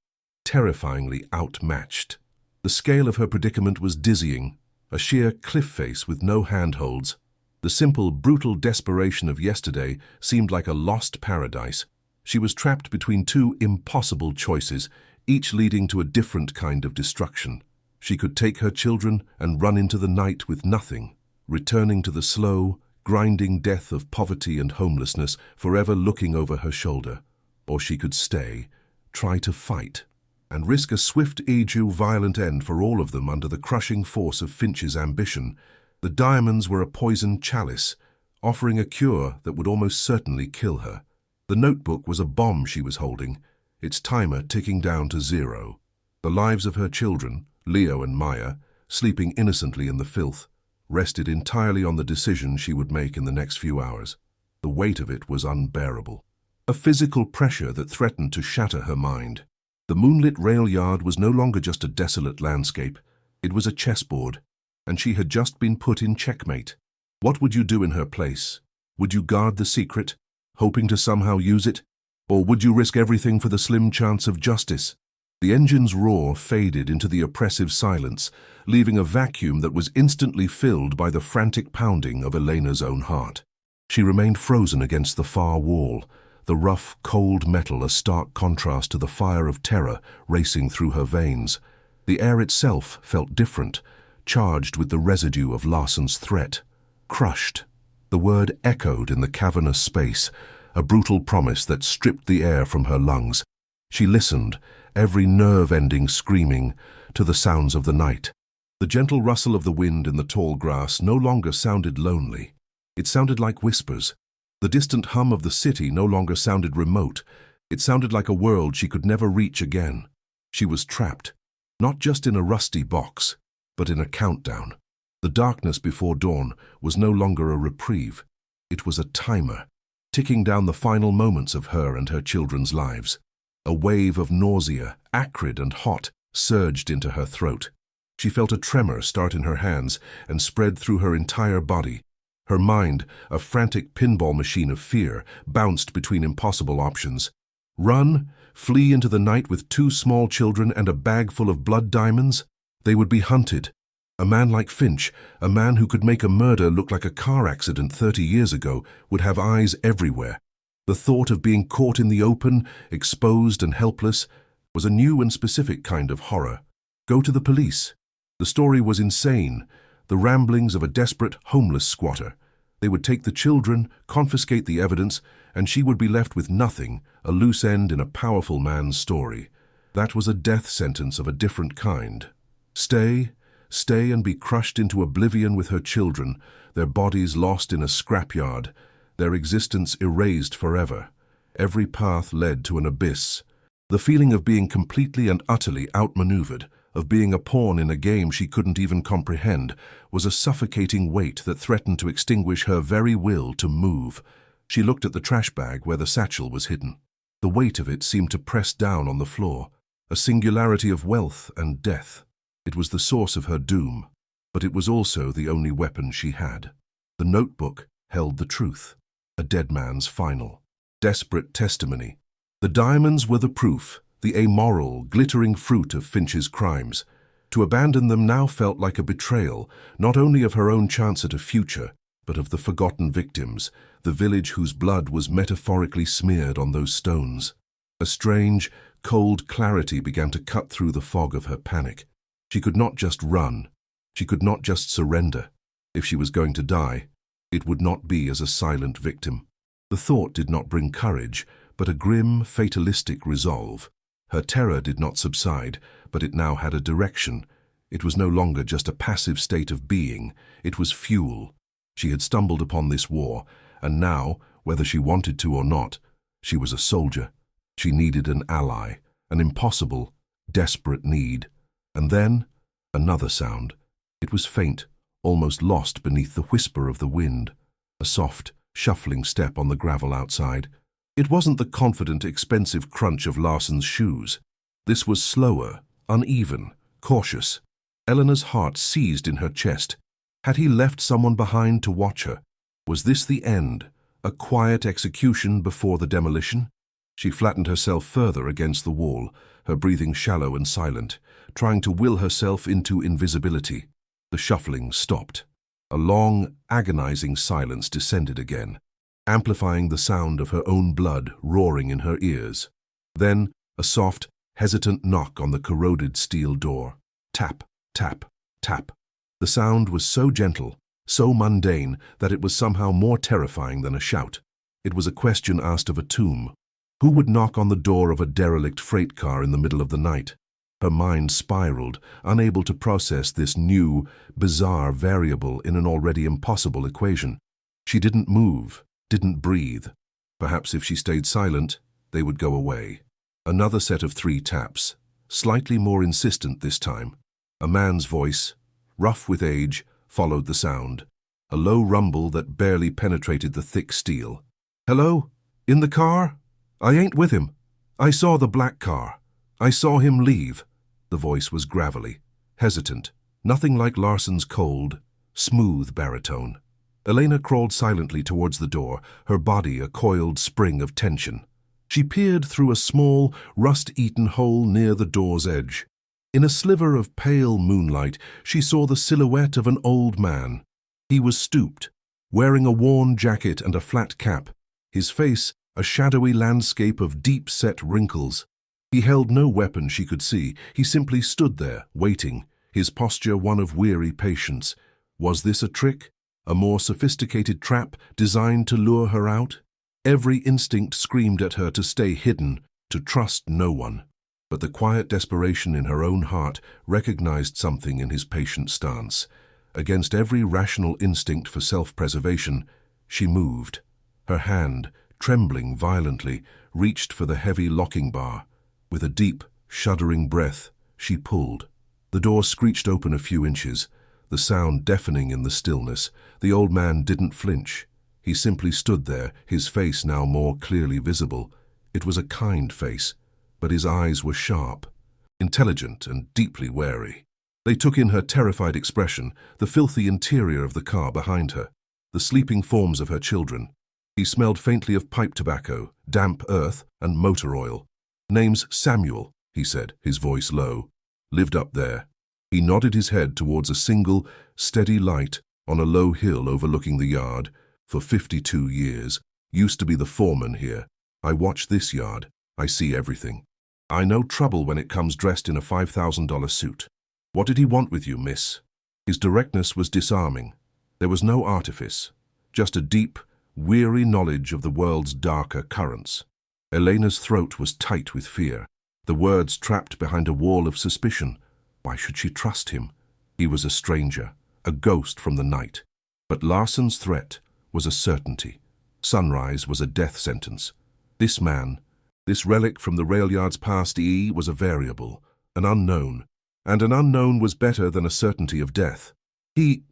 terrifyingly outmatched. The scale of her predicament was dizzying, a sheer cliff face with no handholds. The simple, brutal desperation of yesterday seemed like a lost paradise. She was trapped between 2 impossible choices, each leading to a different kind of destruction. She could take her children and run into the night with nothing, returning to the slow, grinding death of poverty and homelessness, forever looking over her shoulder. Or she could stay, try to fight, and risk a swift, violent end for all of them under the crushing force of Finch's ambition. The diamonds were a poisoned chalice, offering a cure that would almost certainly kill her. The notebook was a bomb she was holding, its timer ticking down to 0. The lives of her children, Leo and Maya, sleeping innocently in the filth, rested entirely on the decision she would make in the next few hours. The weight of it was unbearable, a physical pressure that threatened to shatter her mind. The moonlit rail yard was no longer just a desolate landscape. It was a chessboard, and she had just been put in checkmate. What would you do in her place? Would you guard the secret, hoping to somehow use it? Or would you risk everything for the slim chance of justice? The engine's roar faded into the oppressive silence, leaving a vacuum that was instantly filled by the frantic pounding of Elena's own heart. She remained frozen against the far wall, the rough, cold metal a stark contrast to the fire of terror racing through her veins. The air itself felt different, charged with the residue of Larsen's threat. Crushed. The word echoed in the cavernous space, a brutal promise that stripped the air from her lungs. She listened, every nerve-ending screaming, to the sounds of the night. The gentle rustle of the wind in the tall grass no longer sounded lonely. It sounded like whispers. The distant hum of the city no longer sounded remote. It sounded like a world she could never reach again. She was trapped, not just in a rusty box, but in a countdown. The darkness before dawn was no longer a reprieve. It was a timer, ticking down the final moments of her and her children's lives. A wave of nausea, acrid and hot, surged into her throat. She felt a tremor start in her hands and spread through her entire body. Her mind, a frantic pinball machine of fear, bounced between impossible options. Run, flee into the night with 2 small children and a bag full of blood diamonds? They would be hunted. A man like Finch, a man who could make a murder look like a car accident 30 years ago, would have eyes everywhere. The thought of being caught in the open, exposed and helpless, was a new and specific kind of horror. Go to the police. The story was insane, the ramblings of a desperate, homeless squatter. They would take the children, confiscate the evidence, and she would be left with nothing, a loose end in a powerful man's story. That was a death sentence of a different kind. Stay and be crushed into oblivion with her children, their bodies lost in a scrapyard, their existence erased forever. Every path led to an abyss. The feeling of being completely and utterly outmaneuvered, of being a pawn in a game she couldn't even comprehend, was a suffocating weight that threatened to extinguish her very will to move. She looked at the trash bag where the satchel was hidden. The weight of it seemed to press down on the floor, a singularity of wealth and death. It was the source of her doom, but it was also the only weapon she had. The notebook held the truth, a dead man's final. Desperate testimony. The diamonds were the proof, the amoral, glittering fruit of Finch's crimes. To abandon them now felt like a betrayal, not only of her own chance at a future, but of the forgotten victims, the village whose blood was metaphorically smeared on those stones. A strange, cold clarity began to cut through the fog of her panic. She could not just run. She could not just surrender. If she was going to die, it would not be as a silent victim. The thought did not bring courage, but a grim, fatalistic resolve. Her terror did not subside, but it now had a direction. It was no longer just a passive state of being. It was fuel. She had stumbled upon this war, and now, whether she wanted to or not, she was a soldier. She needed an ally, an impossible, desperate need. And then, another sound. It was faint, almost lost beneath the whisper of the wind. A soft, shuffling step on the gravel outside. It wasn't the confident, expensive crunch of Larsson's shoes. This was slower, uneven, cautious. Eleanor's heart seized in her chest. Had he left someone behind to watch her? Was this the end, a quiet execution before the demolition? She flattened herself further against the wall, her breathing shallow and silent, trying to will herself into invisibility. The shuffling stopped. A long, agonizing silence descended again, amplifying the sound of her own blood roaring in her ears. Then, a soft, hesitant knock on the corroded steel door. Tap, tap, tap. The sound was so gentle, so mundane, that it was somehow more terrifying than a shout. It was a question asked of a tomb. Who would knock on the door of a derelict freight car in the middle of the night? Her mind spiraled, unable to process this new, bizarre variable in an already impossible equation. She didn't move, didn't breathe. Perhaps if she stayed silent, they would go away. Another set of 3 taps, slightly more insistent this time. A man's voice, rough with age, followed the sound. A low rumble that barely penetrated the thick steel. "Hello? In the car? I ain't with him. I saw the black car. I saw him leave." The voice was gravelly, hesitant, nothing like Larsson's cold, smooth baritone. Elena crawled silently towards the door, her body a coiled spring of tension. She peered through a small, rust-eaten hole near the door's edge. In a sliver of pale moonlight, she saw the silhouette of an old man. He was stooped, wearing a worn jacket and a flat cap, his face a shadowy landscape of deep-set wrinkles. He held no weapon she could see. He simply stood there, waiting, his posture one of weary patience. Was this a trick? A more sophisticated trap designed to lure her out? Every instinct screamed at her to stay hidden, to trust no one. But the quiet desperation in her own heart recognized something in his patient stance. Against every rational instinct for self-preservation, she moved. Her hand, trembling violently, reached for the heavy locking bar. With a deep, shuddering breath, she pulled. The door screeched open a few inches, the sound deafening in the stillness. The old man didn't flinch. He simply stood there, his face now more clearly visible. It was a kind face, but his eyes were sharp, intelligent and deeply wary. They took in her terrified expression, the filthy interior of the car behind her, the sleeping forms of her children. He smelled faintly of pipe tobacco, damp earth, and motor oil. "Name's Samuel," he said, his voice low. "Lived up there." He nodded his head towards a single, steady light on a low hill overlooking the yard. "For 52 years. Used to be the foreman here. I watch this yard. I see everything. I know trouble when it comes dressed in a $5,000 suit. What did he want with you, miss?" His directness was disarming. There was no artifice, just a deep, weary knowledge of the world's darker currents. Elena's throat was tight with fear, the words trapped behind a wall of suspicion. Why should she trust him? He was a stranger, a ghost from the night. But Larsson's threat was a certainty. Sunrise was a death sentence. This man, this relic from the rail yard's past was a variable, an unknown, and an unknown was better than a certainty of death. He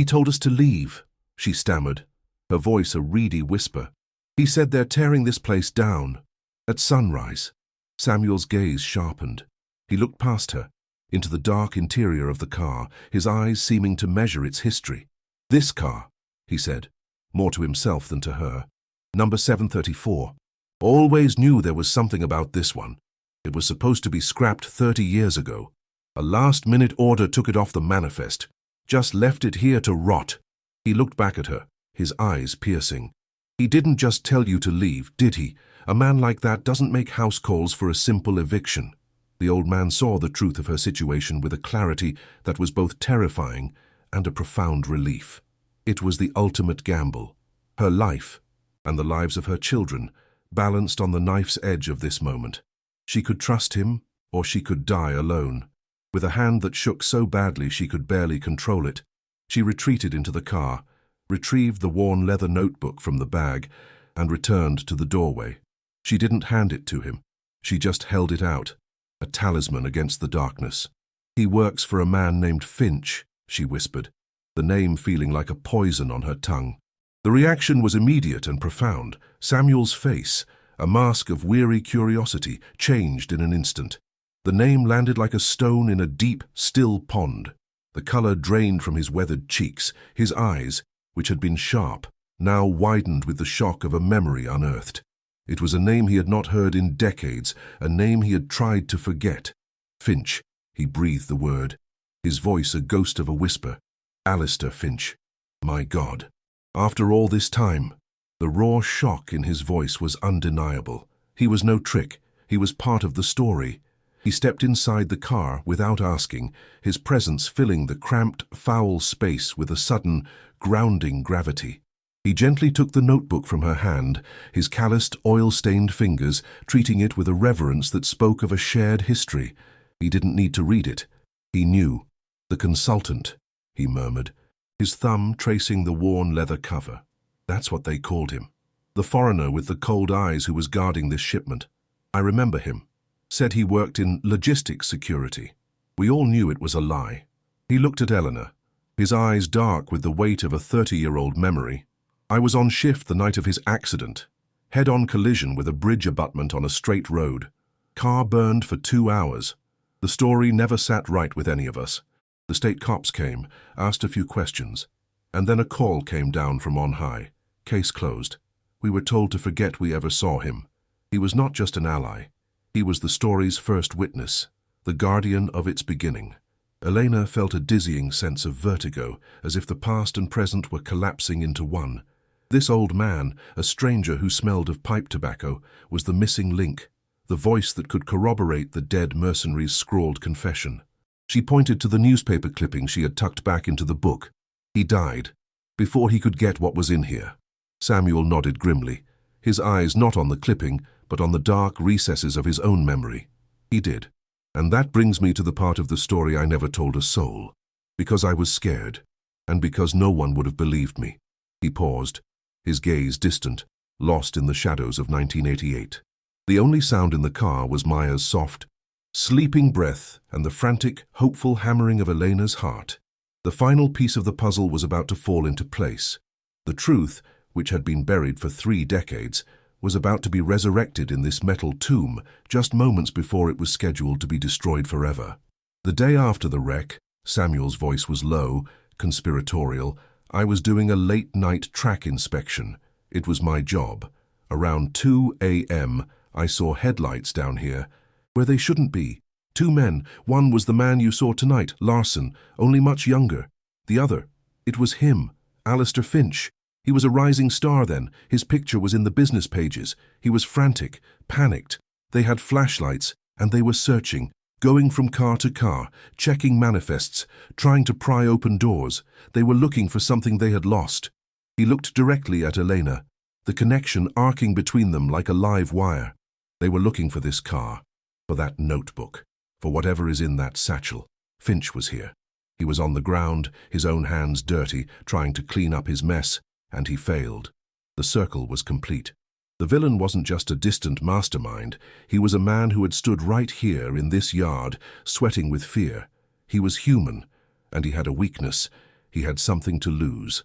told us to leave," she stammered, her voice a reedy whisper. "He said they're tearing this place down. At sunrise." Samuel's gaze sharpened. He looked past her, into the dark interior of the car, his eyes seeming to measure its history. "This car," he said, more to himself than to her. "Number 734. Always knew there was something about this one. It was supposed to be scrapped 30 years ago. A last-minute order took it off the manifest. Just left it here to rot. He looked back at her, his eyes piercing. He didn't just tell you to leave, did he? A man like that doesn't make house calls for a simple eviction. The old man saw the truth of her situation with a clarity that was both terrifying and a profound relief. It was the ultimate gamble. Her life, and the lives of her children, balanced on the knife's edge of this moment. She could trust him, or she could die alone. With a hand that shook so badly she could barely control it, she retreated into the car, retrieved the worn leather notebook from the bag, and returned to the doorway. She didn't hand it to him. She just held it out, a talisman against the darkness. "He works for a man named Finch," she whispered, the name feeling like a poison on her tongue. The reaction was immediate and profound. Samuel's face, a mask of weary curiosity, changed in an instant. The name landed like a stone in a deep, still pond. The color drained from his weathered cheeks. His eyes, which had been sharp, now widened with the shock of a memory unearthed. It was a name he had not heard in decades, a name he had tried to forget. Finch, he breathed the word, his voice a ghost of a whisper. Alistair Finch. My God. After all this time, the raw shock in his voice was undeniable. He was no trick. He was part of the story. He stepped inside the car without asking, his presence filling the cramped, foul space with a sudden, grounding gravity. He gently took the notebook from her hand, his calloused, oil-stained fingers treating it with a reverence that spoke of a shared history. He didn't need to read it. He knew. "The consultant," he murmured, his thumb tracing the worn leather cover. That's what they called him. The foreigner with the cold eyes who was guarding this shipment. I remember him. Said he worked in logistics security. We all knew it was a lie. He looked at Eleanor, his eyes dark with the weight of a 30-year-old memory. I was on shift the night of his accident. Head-on collision with a bridge abutment on a straight road. Car burned for 2 hours. The story never sat right with any of us. The state cops came, asked a few questions, and then a call came down from on high. Case closed. We were told to forget we ever saw him. He was not just an ally. He was the story's first witness, the guardian of its beginning. Elena felt a dizzying sense of vertigo, as if the past and present were collapsing into one. This old man, a stranger who smelled of pipe tobacco, was the missing link, the voice that could corroborate the dead mercenary's scrawled confession. She pointed to the newspaper clipping she had tucked back into the book. He died, before he could get what was in here. Samuel nodded grimly, his eyes not on the clipping, but on the dark recesses of his own memory. He did. And that brings me to the part of the story I never told a soul. Because I was scared, and because no one would have believed me. He paused, his gaze distant, lost in the shadows of 1988. The only sound in the car was Maya's soft, sleeping breath and the frantic, hopeful hammering of Elena's heart. The final piece of the puzzle was about to fall into place. The truth, which had been buried for 3 decades, was about to be resurrected in this metal tomb just moments before it was scheduled to be destroyed forever. The day after the wreck, Samuel's voice was low, conspiratorial. I was doing a late-night track inspection. It was my job. Around 2 a.m., I saw headlights down here, where they shouldn't be. 2 men. One was the man you saw tonight, Larson, only much younger. The other, it was him, Alistair Finch. He was a rising star then. His picture was in the business pages. He was frantic, panicked. They had flashlights, and they were searching, going from car to car, checking manifests, trying to pry open doors. They were looking for something they had lost. He looked directly at Elena, the connection arcing between them like a live wire. They were looking for this car, for that notebook, for whatever is in that satchel. Finch was here. He was on the ground, his own hands dirty, trying to clean up his mess. And he failed. The circle was complete. The villain wasn't just a distant mastermind. He was a man who had stood right here in this yard, sweating with fear. He was human, and he had a weakness. He had something to lose.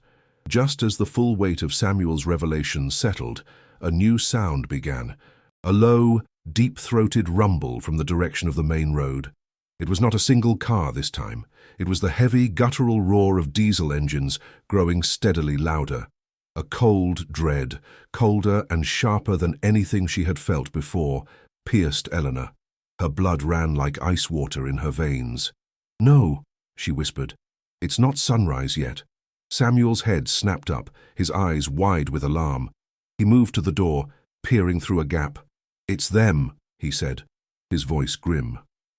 Just as the full weight of Samuel's revelation settled, a new sound began. A low, deep-throated rumble from the direction of the main road. It was not a single car this time. It was the heavy, guttural roar of diesel engines growing steadily louder. A cold dread, colder and sharper than anything she had felt before, pierced Eleanor. Her blood ran like ice water in her veins. "No," she whispered. "It's not sunrise yet." Samuel's head snapped up, his eyes wide with alarm. He moved to the door, peering through a gap. "It's them," he said, his voice grim.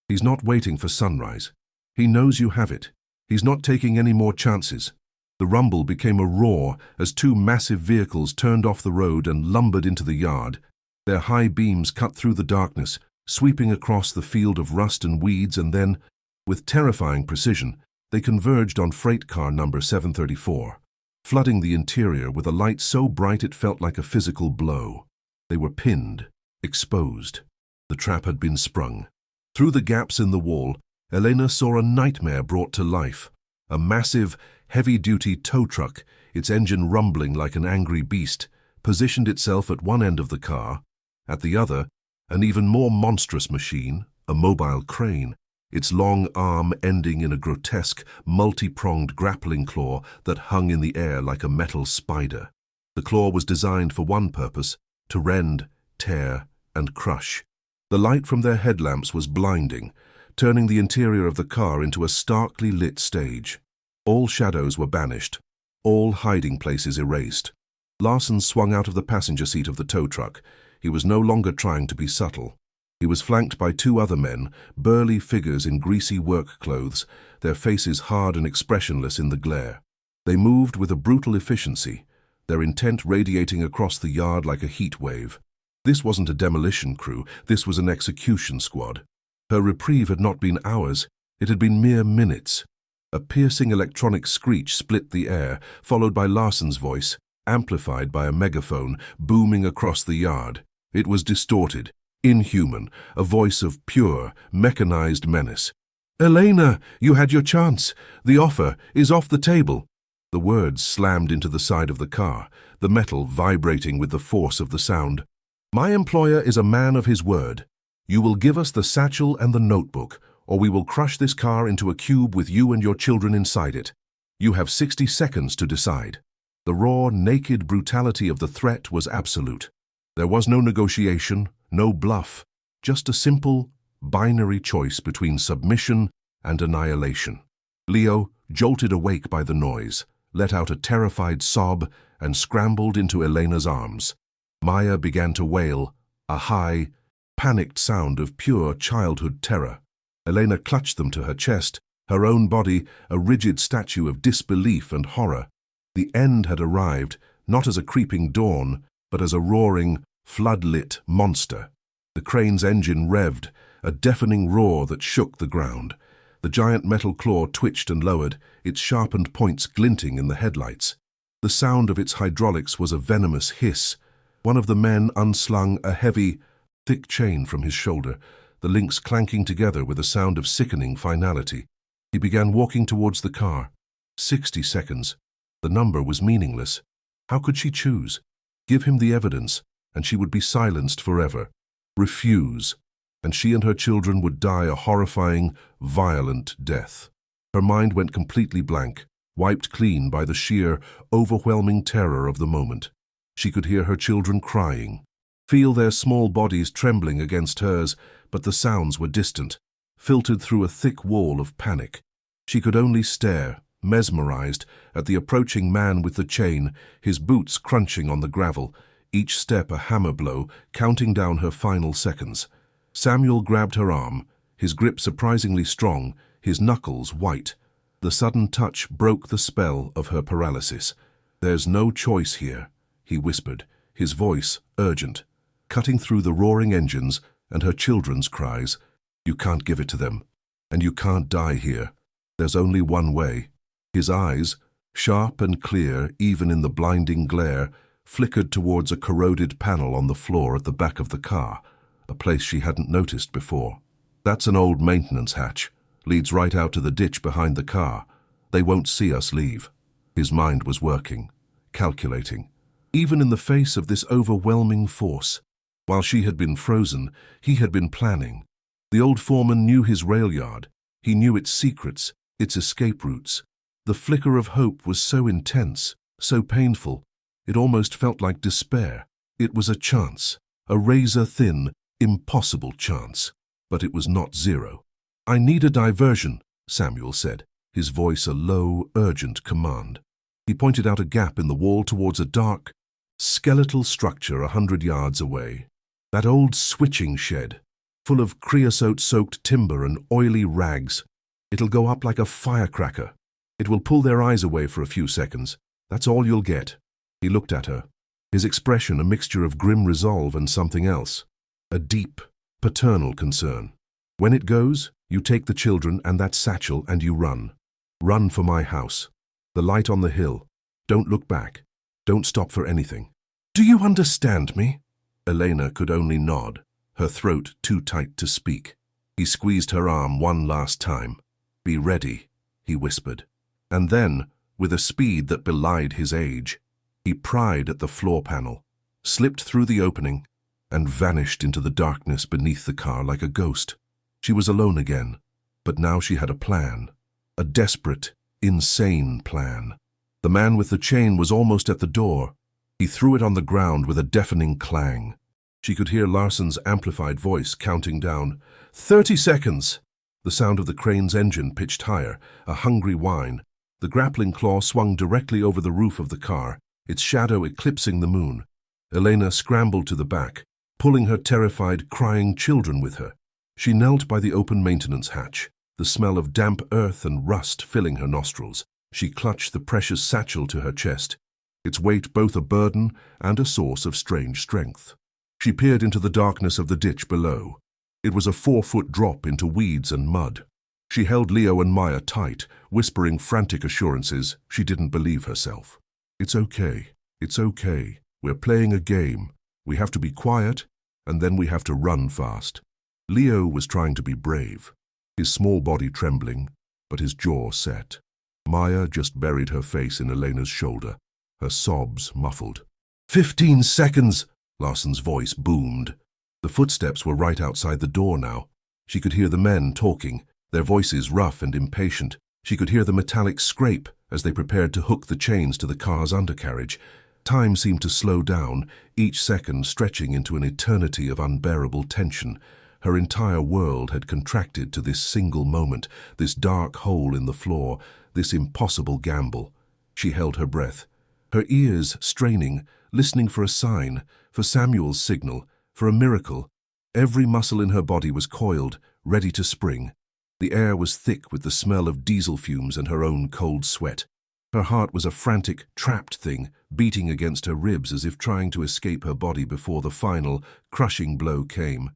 "He's not waiting for sunrise. He knows you have it. He's not taking any more chances." The rumble became a roar as two massive vehicles turned off the road and lumbered into the yard. Their high beams cut through the darkness, sweeping across the field of rust and weeds, and then, with terrifying precision, they converged on freight car number 734, flooding the interior with a light so bright it felt like a physical blow. They were pinned, exposed. The trap had been sprung. Through the gaps in the wall, Elena saw a nightmare brought to life. A massive, heavy-duty tow truck, its engine rumbling like an angry beast, positioned itself at one end of the car. At the other, an even more monstrous machine, a mobile crane, its long arm ending in a grotesque, multi-pronged grappling claw that hung in the air like a metal spider. The claw was designed for one purpose: to rend, tear, and crush. The light from their headlamps was blinding, turning the interior of the car into a starkly lit stage. All shadows were banished, all hiding places erased. Larson swung out of the passenger seat of the tow truck. He was no longer trying to be subtle. He was flanked by two other men, burly figures in greasy work clothes, their faces hard and expressionless in the glare. They moved with a brutal efficiency, their intent radiating across the yard like a heat wave. This wasn't a demolition crew, this was an execution squad. Her reprieve had not been hours, it had been mere minutes. A piercing electronic screech split the air, followed by Larson's voice, amplified by a megaphone, booming across the yard. It was distorted, inhuman, a voice of pure, mechanized menace. "Elena, you had your chance. The offer is off the table." The words slammed into the side of the car, the metal vibrating with the force of the sound. "My employer is a man of his word. You will give us the satchel and the notebook, or we will crush this car into a cube with you and your children inside it. You have 60 seconds to decide." The raw, naked brutality of the threat was absolute. There was no negotiation, no bluff, just a simple, binary choice between submission and annihilation. Leo, jolted awake by the noise, let out a terrified sob and scrambled into Elena's arms. Maya began to wail, a high, panicked sound of pure childhood terror. Elena clutched them to her chest, her own body a rigid statue of disbelief and horror. The end had arrived, not as a creeping dawn, but as a roaring, flood-lit monster. The crane's engine revved, a deafening roar that shook the ground. The giant metal claw twitched and lowered, its sharpened points glinting in the headlights. The sound of its hydraulics was a venomous hiss. One of the men unslung a heavy, thick chain from his shoulder, the links clanking together with a sound of sickening finality. He began walking towards the car. 60 seconds. The number was meaningless. How could she choose? Give him the evidence, and she would be silenced forever. Refuse, and she and her children would die a horrifying, violent death. Her mind went completely blank, wiped clean by the sheer, overwhelming terror of the moment. She could hear her children crying, feel their small bodies trembling against hers, but the sounds were distant, filtered through a thick wall of panic. She could only stare, mesmerized, at the approaching man with the chain, his boots crunching on the gravel, each step a hammer blow, counting down her final seconds. Samuel grabbed her arm, his grip surprisingly strong, his knuckles white. The sudden touch broke the spell of her paralysis. "There's no choice here," he whispered, his voice urgent, cutting through the roaring engines and her children's cries. "You can't give it to them, and you can't die here. There's only one way." His eyes, sharp and clear even in the blinding glare, flickered towards a corroded panel on the floor at the back of the car, a place she hadn't noticed before. "That's an old maintenance hatch. Leads right out to the ditch behind the car. They won't see us leave." His mind was working, calculating. Even in the face of this overwhelming force, while she had been frozen, he had been planning. The old foreman knew his rail yard. He knew its secrets, its escape routes. The flicker of hope was so intense, so painful. It almost felt like despair. It was a chance, a razor-thin, impossible chance. But it was not zero. "I need a diversion," Samuel said, his voice a low, urgent command. He pointed out a gap in the wall towards a dark, skeletal structure 100 yards away. That old switching shed, full of creosote-soaked timber and oily rags. "It'll go up like a firecracker. It will pull their eyes away for a few seconds. That's all you'll get." He looked at her, his expression a mixture of grim resolve and something else, a deep, paternal concern. "When it goes, you take the children and that satchel and you run. Run for my house. The light on the hill. Don't look back. Don't stop for anything." "Do you understand me?" Elena could only nod, her throat too tight to speak. He squeezed her arm one last time. "Be ready," he whispered. And then, with a speed that belied his age, he pried at the floor panel, slipped through the opening, and vanished into the darkness beneath the car like a ghost. She was alone again, but now she had a plan. A desperate, insane plan. The man with the chain was almost at the door. He threw it on the ground with a deafening clang. She could hear Larsson's amplified voice counting down. 30 seconds! The sound of the crane's engine pitched higher, a hungry whine. The grappling claw swung directly over the roof of the car, its shadow eclipsing the moon. Elena scrambled to the back, pulling her terrified, crying children with her. She knelt by the open maintenance hatch, the smell of damp earth and rust filling her nostrils. She clutched the precious satchel to her chest, its weight both a burden and a source of strange strength. She peered into the darkness of the ditch below. It was a 4-foot drop into weeds and mud. She held Leo and Maya tight, whispering frantic assurances. She didn't believe herself. "It's okay. It's okay. We're playing a game. We have to be quiet, and then we have to run fast." Leo was trying to be brave, his small body trembling, but his jaw set. Maya just buried her face in Elena's shoulder, her sobs muffled. 15 seconds! Larsson's voice boomed. The footsteps were right outside the door now. She could hear the men talking, their voices rough and impatient. She could hear the metallic scrape as they prepared to hook the chains to the car's undercarriage. Time seemed to slow down, each second stretching into an eternity of unbearable tension. Her entire world had contracted to this single moment, this dark hole in the floor, this impossible gamble. She held her breath, her ears straining, listening for a sign, for Samuel's signal, for a miracle. Every muscle in her body was coiled, ready to spring. The air was thick with the smell of diesel fumes and her own cold sweat. Her heart was a frantic, trapped thing, beating against her ribs as if trying to escape her body before the final, crushing blow came.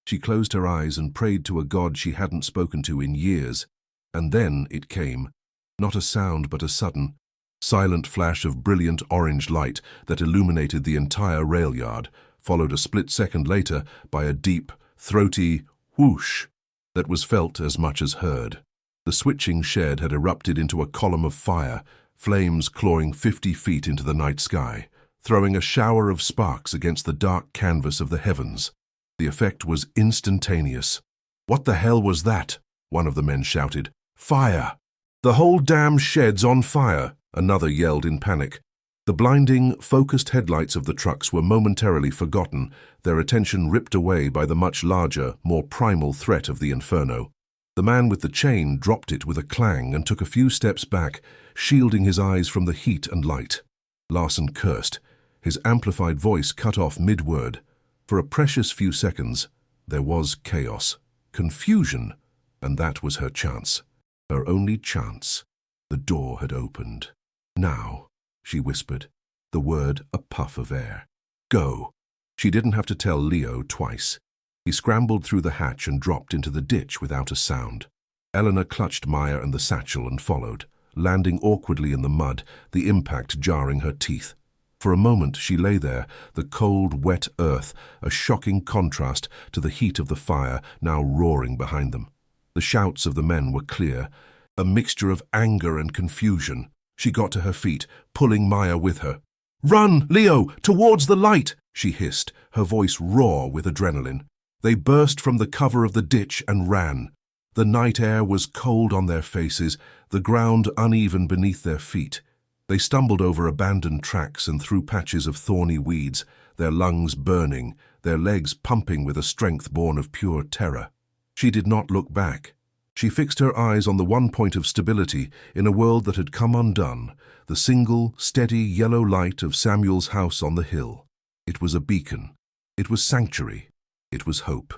She closed her eyes and prayed to a God she hadn't spoken to in years. And then it came. Not a sound, but a sudden, silent flash of brilliant orange light that illuminated the entire rail yard, followed a split second later by a deep, throaty whoosh that was felt as much as heard. The switching shed had erupted into a column of fire, flames clawing 50 feet into the night sky, throwing a shower of sparks against the dark canvas of the heavens. The effect was instantaneous. "What the hell was that?" one of the men shouted. "Fire! The whole damn shed's on fire!" another yelled in panic. The blinding, focused headlights of the trucks were momentarily forgotten, their attention ripped away by the much larger, more primal threat of the inferno. The man with the chain dropped it with a clang and took a few steps back, shielding his eyes from the heat and light. Larsson cursed, his amplified voice cut off mid-word. For a precious few seconds, there was chaos, confusion, and that was her chance. Her only chance. The door had opened. "Now," she whispered, the word a puff of air. "Go." She didn't have to tell Leo twice. He scrambled through the hatch and dropped into the ditch without a sound. Eleanor clutched Maya and the satchel and followed, landing awkwardly in the mud, the impact jarring her teeth. For a moment she lay there, the cold, wet earth, a shocking contrast to the heat of the fire now roaring behind them. The shouts of the men were clear, a mixture of anger and confusion. She got to her feet, pulling Maya with her. "Run, Leo, towards the light!" she hissed, her voice raw with adrenaline. They burst from the cover of the ditch and ran. The night air was cold on their faces, the ground uneven beneath their feet. They stumbled over abandoned tracks and through patches of thorny weeds, their lungs burning, their legs pumping with a strength born of pure terror. She did not look back. She fixed her eyes on the one point of stability in a world that had come undone, the single, steady yellow light of Samuel's house on the hill. It was a beacon. It was sanctuary. It was hope.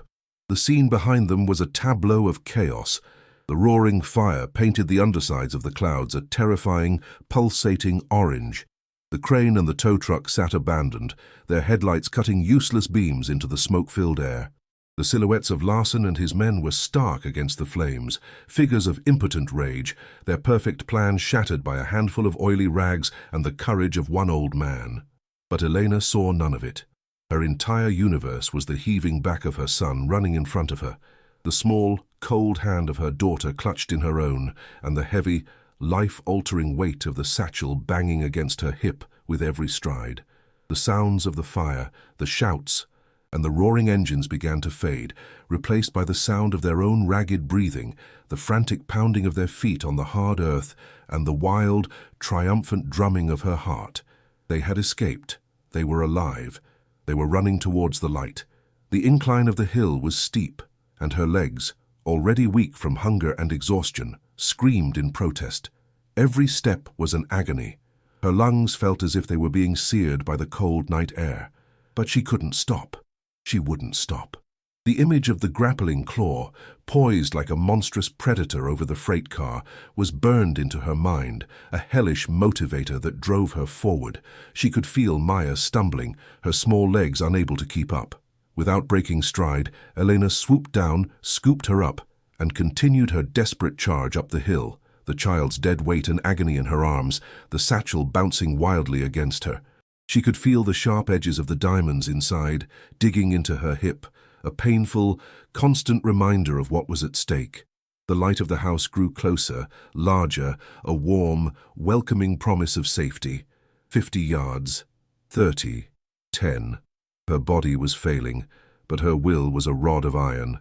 The scene behind them was a tableau of chaos. The roaring fire painted the undersides of the clouds a terrifying, pulsating orange. The crane and the tow truck sat abandoned, their headlights cutting useless beams into the smoke-filled air. The silhouettes of Larson and his men were stark against the flames, figures of impotent rage, their perfect plan shattered by a handful of oily rags and the courage of one old man. But Elena saw none of it. Her entire universe was the heaving back of her son running in front of her, the small, cold hand of her daughter clutched in her own, and the heavy, life-altering weight of the satchel banging against her hip with every stride. The sounds of the fire, the shouts, and the roaring engines began to fade, replaced by the sound of their own ragged breathing, the frantic pounding of their feet on the hard earth, and the wild, triumphant drumming of her heart. They had escaped. They were alive. They were running towards the light. The incline of the hill was steep, and her legs, already weak from hunger and exhaustion, screamed in protest. Every step was an agony. Her lungs felt as if they were being seared by the cold night air. But she couldn't stop. She wouldn't stop. The image of the grappling claw, poised like a monstrous predator over the freight car, was burned into her mind, a hellish motivator that drove her forward. She could feel Maya stumbling, her small legs unable to keep up. Without breaking stride, Elena swooped down, scooped her up, and continued her desperate charge up the hill, the child's dead weight and agony in her arms, the satchel bouncing wildly against her. She could feel the sharp edges of the diamonds inside, digging into her hip, a painful, constant reminder of what was at stake. The light of the house grew closer, larger, a warm, welcoming promise of safety. 50 yards. 30. 10. Her body was failing, but her will was a rod of iron.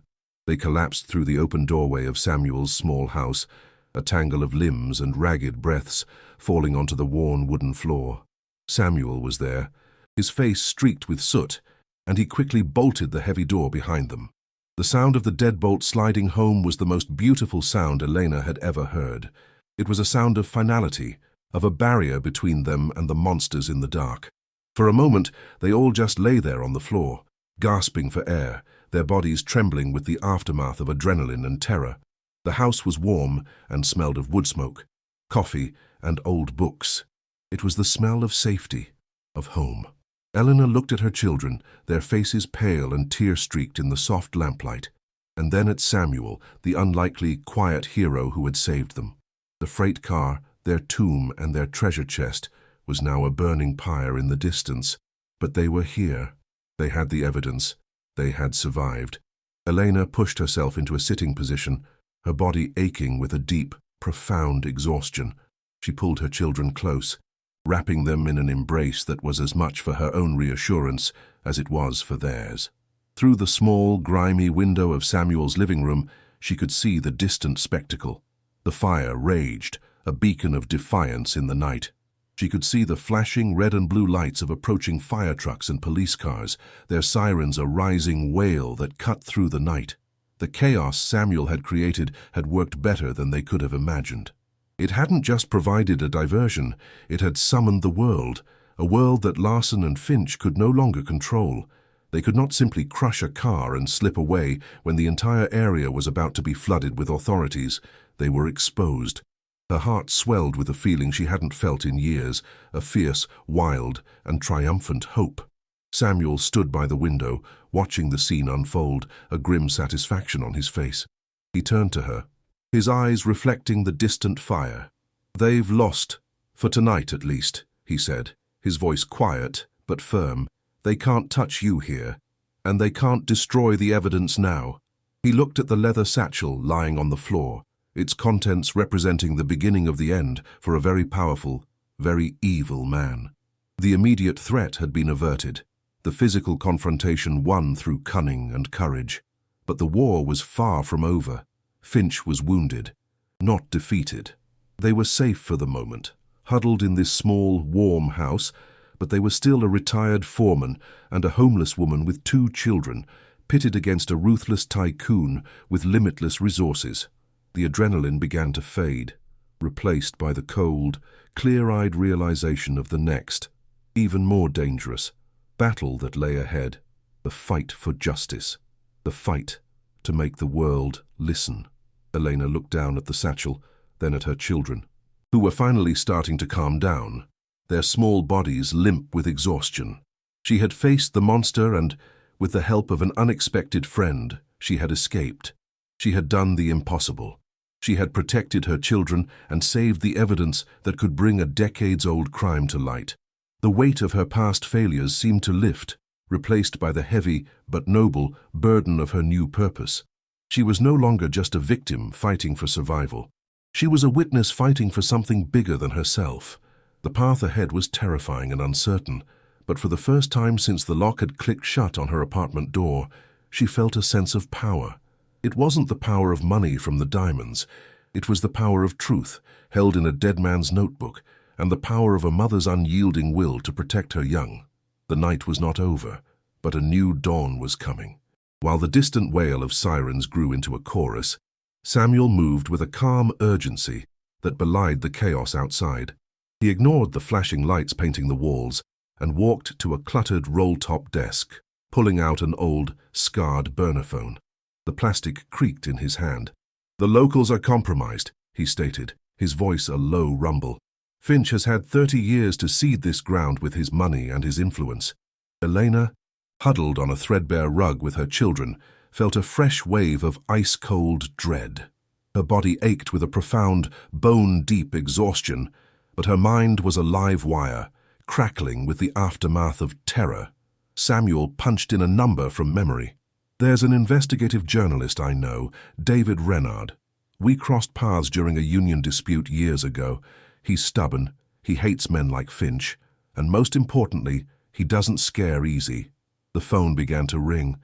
They collapsed through the open doorway of Samuel's small house, a tangle of limbs and ragged breaths falling onto the worn wooden floor. Samuel was there, his face streaked with soot, and he quickly bolted the heavy door behind them. The sound of the deadbolt sliding home was the most beautiful sound Elena had ever heard. It was a sound of finality, of a barrier between them and the monsters in the dark. For a moment, they all just lay there on the floor, gasping for air, their bodies trembling with the aftermath of adrenaline and terror. The house was warm and smelled of wood smoke, coffee, and old books. It was the smell of safety, of home. Elena looked at her children, their faces pale and tear-streaked in the soft lamplight, and then at Samuel, the unlikely, quiet hero who had saved them. The freight car, their tomb and their treasure chest, was now a burning pyre in the distance, but they were here. They had the evidence. They had survived. Elena pushed herself into a sitting position, her body aching with a deep, profound exhaustion. She pulled her children close, wrapping them in an embrace that was as much for her own reassurance as it was for theirs. Through the small, grimy window of Samuel's living room, she could see the distant spectacle. The fire raged, a beacon of defiance in the night. She could see the flashing red and blue lights of approaching fire trucks and police cars, their sirens a rising wail that cut through the night. The chaos Samuel had created had worked better than they could have imagined. It hadn't just provided a diversion, it had summoned the world, a world that Larson and Finch could no longer control. They could not simply crush a car and slip away when the entire area was about to be flooded with authorities. They were exposed. Her heart swelled with a feeling she hadn't felt in years, a fierce, wild, and triumphant hope. Samuel stood by the window, watching the scene unfold, a grim satisfaction on his face. He turned to her, his eyes reflecting the distant fire. "They've lost, for tonight at least," he said, his voice quiet but firm. "They can't touch you here, and they can't destroy the evidence now." He looked at the leather satchel lying on the floor, its contents representing the beginning of the end for a very powerful, very evil man. The immediate threat had been averted, the physical confrontation won through cunning and courage. But the war was far from over. Finch was wounded, not defeated. They were safe for the moment, huddled in this small, warm house, but they were still a retired foreman and a homeless woman with 2 children, pitted against a ruthless tycoon with limitless resources. The adrenaline began to fade, replaced by the cold, clear-eyed realization of the next, even more dangerous, battle that lay ahead, the fight for justice, the fight to make the world listen. Elena looked down at the satchel, then at her children, who were finally starting to calm down, their small bodies limp with exhaustion. She had faced the monster and, with the help of an unexpected friend, she had escaped. She had done the impossible. She had protected her children and saved the evidence that could bring a decades-old crime to light. The weight of her past failures seemed to lift, replaced by the heavy but noble burden of her new purpose. She was no longer just a victim fighting for survival. She was a witness fighting for something bigger than herself. The path ahead was terrifying and uncertain, but for the first time since the lock had clicked shut on her apartment door, she felt a sense of power. It wasn't the power of money from the diamonds. It was the power of truth, held in a dead man's notebook, and the power of a mother's unyielding will to protect her young. The night was not over, but a new dawn was coming. While the distant wail of sirens grew into a chorus, Samuel moved with a calm urgency that belied the chaos outside. He ignored the flashing lights painting the walls and walked to a cluttered roll-top desk, pulling out an old, scarred burner phone. The plastic creaked in his hand. "The locals are compromised," he stated, his voice a low rumble. "Finch has had 30 years to seed this ground with his money and his influence." Elena, huddled on a threadbare rug with her children, felt a fresh wave of ice-cold dread. Her body ached with a profound, bone-deep exhaustion, but her mind was a live wire, crackling with the aftermath of terror. Samuel punched in a number from memory. "There's an investigative journalist I know, David Renard. We crossed paths during a union dispute years ago. He's stubborn, he hates men like Finch, and most importantly, he doesn't scare easy." The phone began to ring.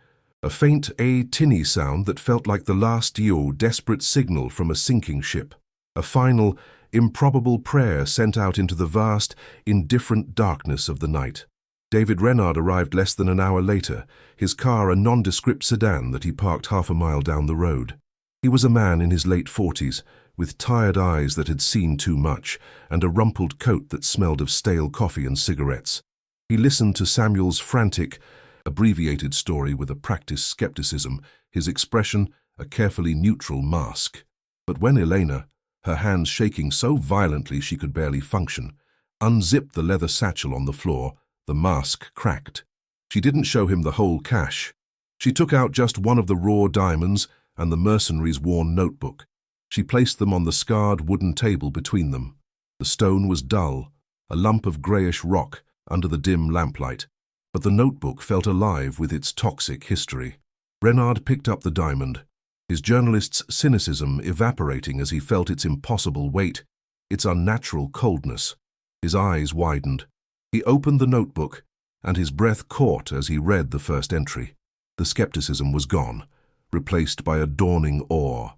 A faint, tinny sound that felt like the last desperate signal from a sinking ship. A final, improbable prayer sent out into the vast, indifferent darkness of the night. David Renard arrived less than an hour later, his car a nondescript sedan that he parked half a mile down the road. He was a man in his late 40s, with tired eyes that had seen too much, and a rumpled coat that smelled of stale coffee and cigarettes. He listened to Samuel's frantic, abbreviated story with a practiced skepticism, his expression a carefully neutral mask. But when Elena, her hands shaking so violently she could barely function, unzipped the leather satchel on the floor, the mask cracked. She didn't show him the whole cache. She took out just one of the raw diamonds and the mercenary's worn notebook. She placed them on the scarred wooden table between them. The stone was dull, a lump of greyish rock under the dim lamplight, but the notebook felt alive with its toxic history. Renard picked up the diamond, his journalist's cynicism evaporating as he felt its impossible weight, its unnatural coldness. His eyes widened. He opened the notebook, and his breath caught as he read the first entry. The skepticism was gone, replaced by a dawning awe.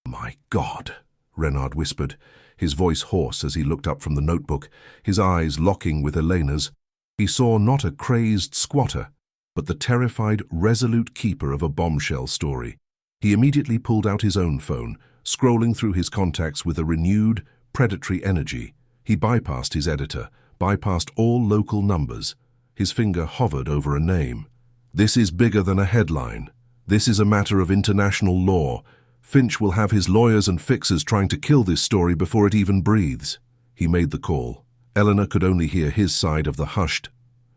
"My God," Renard whispered, his voice hoarse as he looked up from the notebook, his eyes locking with Elena's. He saw not a crazed squatter, but the terrified, resolute keeper of a bombshell story. He immediately pulled out his own phone, scrolling through his contacts with a renewed, predatory energy. He bypassed his editor, bypassed all local numbers. His finger hovered over a name. "This is bigger than a headline. This is a matter of international law. Finch will have his lawyers and fixers trying to kill this story before it even breathes." He made the call. Eleanor could only hear his side of the hushed,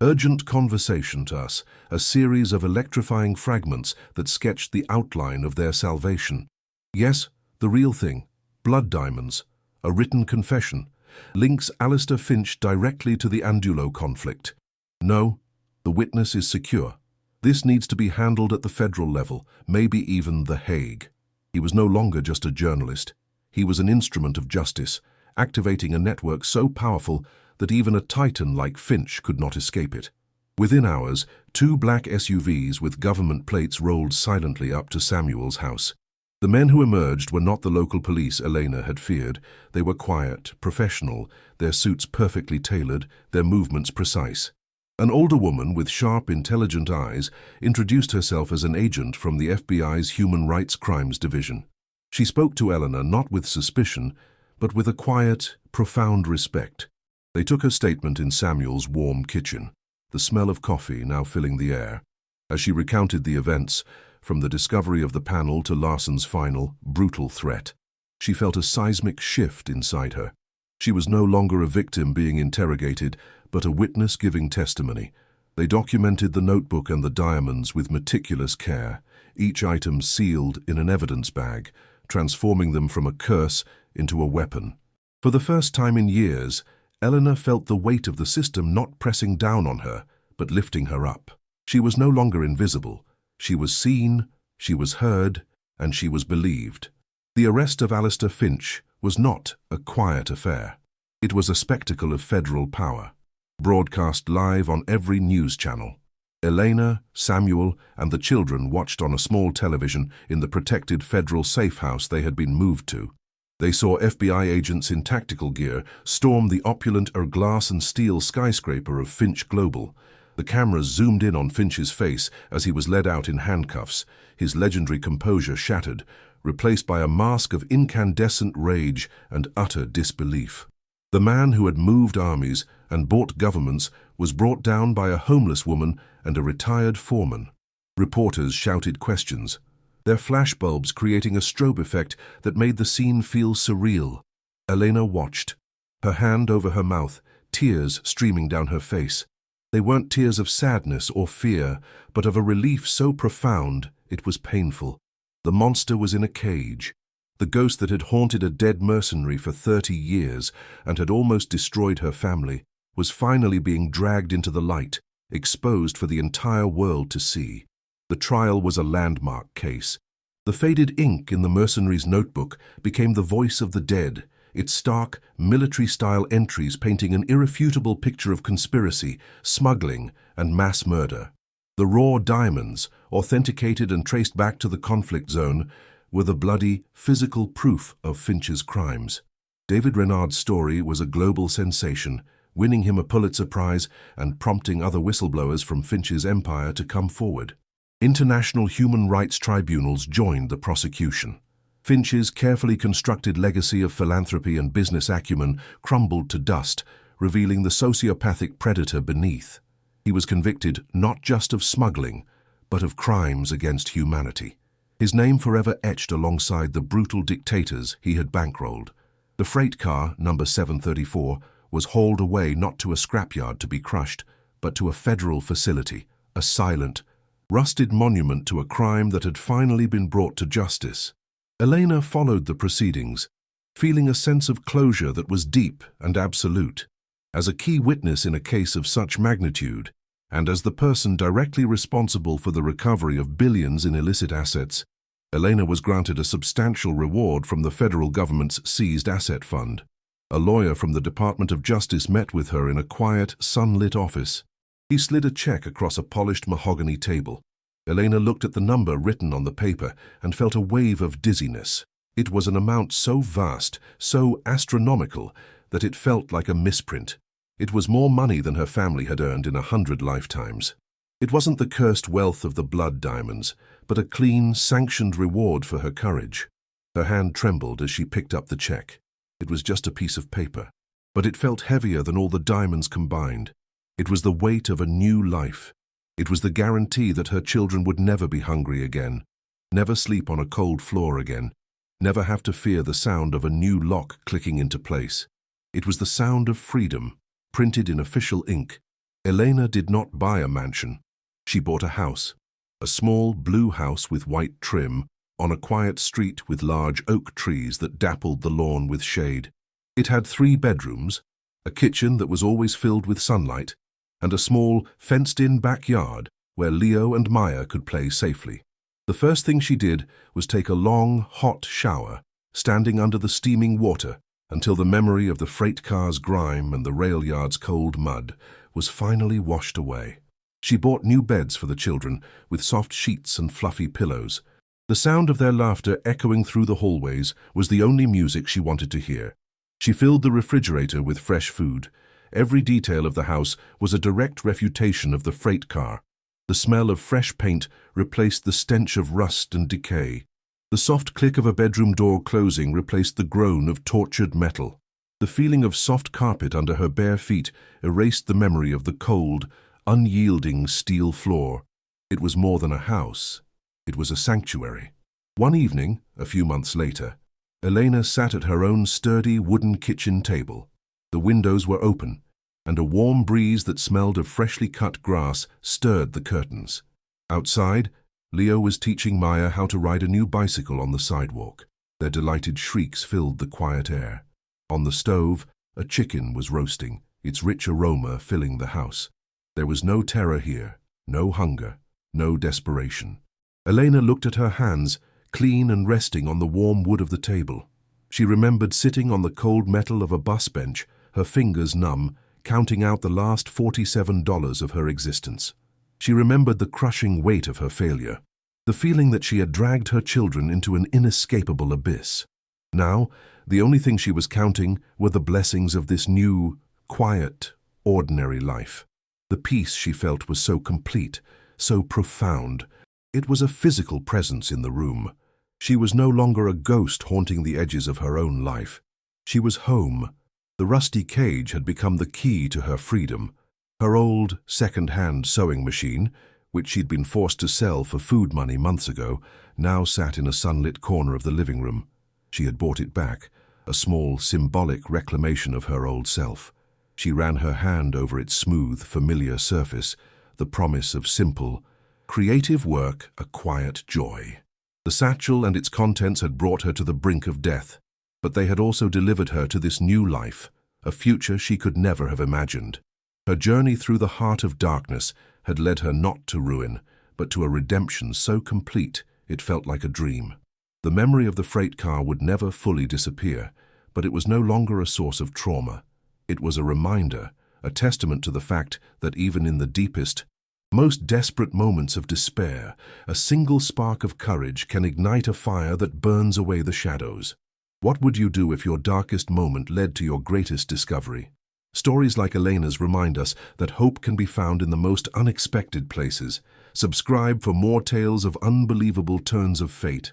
urgent conversation to us, a series of electrifying fragments that sketched the outline of their salvation. Yes, the real thing, blood diamonds, a written confession, links Alistair Finch directly to the Andulo conflict. No, the witness is secure. This needs to be handled at the federal level, maybe even The Hague. He was no longer just a journalist. He was an instrument of justice, activating a network so powerful that even a titan like Finch could not escape it. Within hours, 2 black SUVs with government plates rolled silently up to Samuel's house. The men who emerged were not the local police Elena had feared. They were quiet, professional, their suits perfectly tailored, their movements precise. An older woman with sharp, intelligent eyes introduced herself as an agent from the FBI's Human Rights Crimes Division. She spoke to Elena not with suspicion, but with a quiet, profound respect. They took her statement in Samuel's warm kitchen, the smell of coffee now filling the air. As she recounted the events, from the discovery of the panel to Larson's final, brutal threat, she felt a seismic shift inside her. She was no longer a victim being interrogated, but a witness giving testimony. They documented the notebook and the diamonds with meticulous care, each item sealed in an evidence bag, transforming them from a curse into a weapon. For the first time in years, Eleanor felt the weight of the system not pressing down on her, but lifting her up. She was no longer invisible. She was seen, she was heard, and she was believed. The arrest of Alistair Finch was not a quiet affair. It was a spectacle of federal power, broadcast live on every news channel. Elena, Samuel, and the children watched on a small television in the protected federal safe house they had been moved to. They saw FBI agents in tactical gear storm the opulent glass and steel skyscraper of Finch Global. The cameras zoomed in on Finch's face as he was led out in handcuffs, his legendary composure shattered, replaced by a mask of incandescent rage and utter disbelief. The man who had moved armies and bought governments was brought down by a homeless woman and a retired foreman. Reporters shouted questions, their flashbulbs creating a strobe effect that made the scene feel surreal. Elena watched, her hand over her mouth, tears streaming down her face. They weren't tears of sadness or fear, but of a relief so profound it was painful. The monster was in a cage. The ghost that had haunted a dead mercenary for 30 years and had almost destroyed her family was finally being dragged into the light, exposed for the entire world to see. The trial was a landmark case. The faded ink in the mercenary's notebook became the voice of the dead, its stark, military-style entries painting an irrefutable picture of conspiracy, smuggling, and mass murder. The raw diamonds, authenticated and traced back to the conflict zone, were the bloody, physical proof of Finch's crimes. David Renard's story was a global sensation, winning him a Pulitzer Prize and prompting other whistleblowers from Finch's empire to come forward. International human rights tribunals joined the prosecution. Finch's carefully constructed legacy of philanthropy and business acumen crumbled to dust, revealing the sociopathic predator beneath. He was convicted not just of smuggling, but of crimes against humanity. His name forever etched alongside the brutal dictators he had bankrolled. The freight car, number 734, was hauled away not to a scrapyard to be crushed, but to a federal facility, a silent, rusted monument to a crime that had finally been brought to justice. Elena followed the proceedings, feeling a sense of closure that was deep and absolute. As a key witness in a case of such magnitude, and as the person directly responsible for the recovery of billions in illicit assets, Elena was granted a substantial reward from the federal government's seized asset fund. A lawyer from the Department of Justice met with her in a quiet, sunlit office. He slid a check across a polished mahogany table. Elena looked at the number written on the paper and felt a wave of dizziness. It was an amount so vast, so astronomical, that it felt like a misprint. It was more money than her family had earned in 100 lifetimes. It wasn't the cursed wealth of the blood diamonds, but a clean, sanctioned reward for her courage. Her hand trembled as she picked up the check. It was just a piece of paper, but it felt heavier than all the diamonds combined. It was the weight of a new life. It was the guarantee that her children would never be hungry again, never sleep on a cold floor again, never have to fear the sound of a new lock clicking into place. It was the sound of freedom, printed in official ink. Elena did not buy a mansion. She bought a house, a small blue house with white trim, on a quiet street with large oak trees that dappled the lawn with shade. It had 3 bedrooms, a kitchen that was always filled with sunlight, and a small, fenced-in backyard where Leo and Maya could play safely. The first thing she did was take a long, hot shower, standing under the steaming water until the memory of the freight car's grime and the rail yard's cold mud was finally washed away. She bought new beds for the children with soft sheets and fluffy pillows. The sound of their laughter echoing through the hallways was the only music she wanted to hear. She filled the refrigerator with fresh food. Every detail of the house was a direct refutation of the freight car. The smell of fresh paint replaced the stench of rust and decay. The soft click of a bedroom door closing replaced the groan of tortured metal. The feeling of soft carpet under her bare feet erased the memory of the cold, unyielding steel floor. It was more than a house. It was a sanctuary. One evening, a few months later, Elena sat at her own sturdy wooden kitchen table. The windows were open, and a warm breeze that smelled of freshly cut grass stirred the curtains. Outside, Leo was teaching Maya how to ride a new bicycle on the sidewalk. Their delighted shrieks filled the quiet air. On the stove, a chicken was roasting, its rich aroma filling the house. There was no terror here, no hunger, no desperation. Elena looked at her hands, clean and resting on the warm wood of the table. She remembered sitting on the cold metal of a bus bench, her fingers numb, counting out the last $47 of her existence. She remembered the crushing weight of her failure, the feeling that she had dragged her children into an inescapable abyss. Now, the only thing she was counting were the blessings of this new, quiet, ordinary life. The peace she felt was so complete, so profound. It was a physical presence in the room. She was no longer a ghost haunting the edges of her own life. She was home. The rusty cage had become the key to her freedom. Her old, second-hand sewing machine, which she'd been forced to sell for food money months ago, now sat in a sunlit corner of the living room. She had bought it back, a small, symbolic reclamation of her old self. She ran her hand over its smooth, familiar surface, the promise of simple, creative work, a quiet joy. The satchel and its contents had brought her to the brink of death, but they had also delivered her to this new life, a future she could never have imagined. Her journey through the heart of darkness had led her not to ruin, but to a redemption so complete it felt like a dream. The memory of the freight car would never fully disappear, but it was no longer a source of trauma. It was a reminder, a testament to the fact that even in the deepest, most desperate moments of despair, a single spark of courage can ignite a fire that burns away the shadows. What would you do if your darkest moment led to your greatest discovery? Stories like Elena's remind us that hope can be found in the most unexpected places. Subscribe for more tales of unbelievable turns of fate.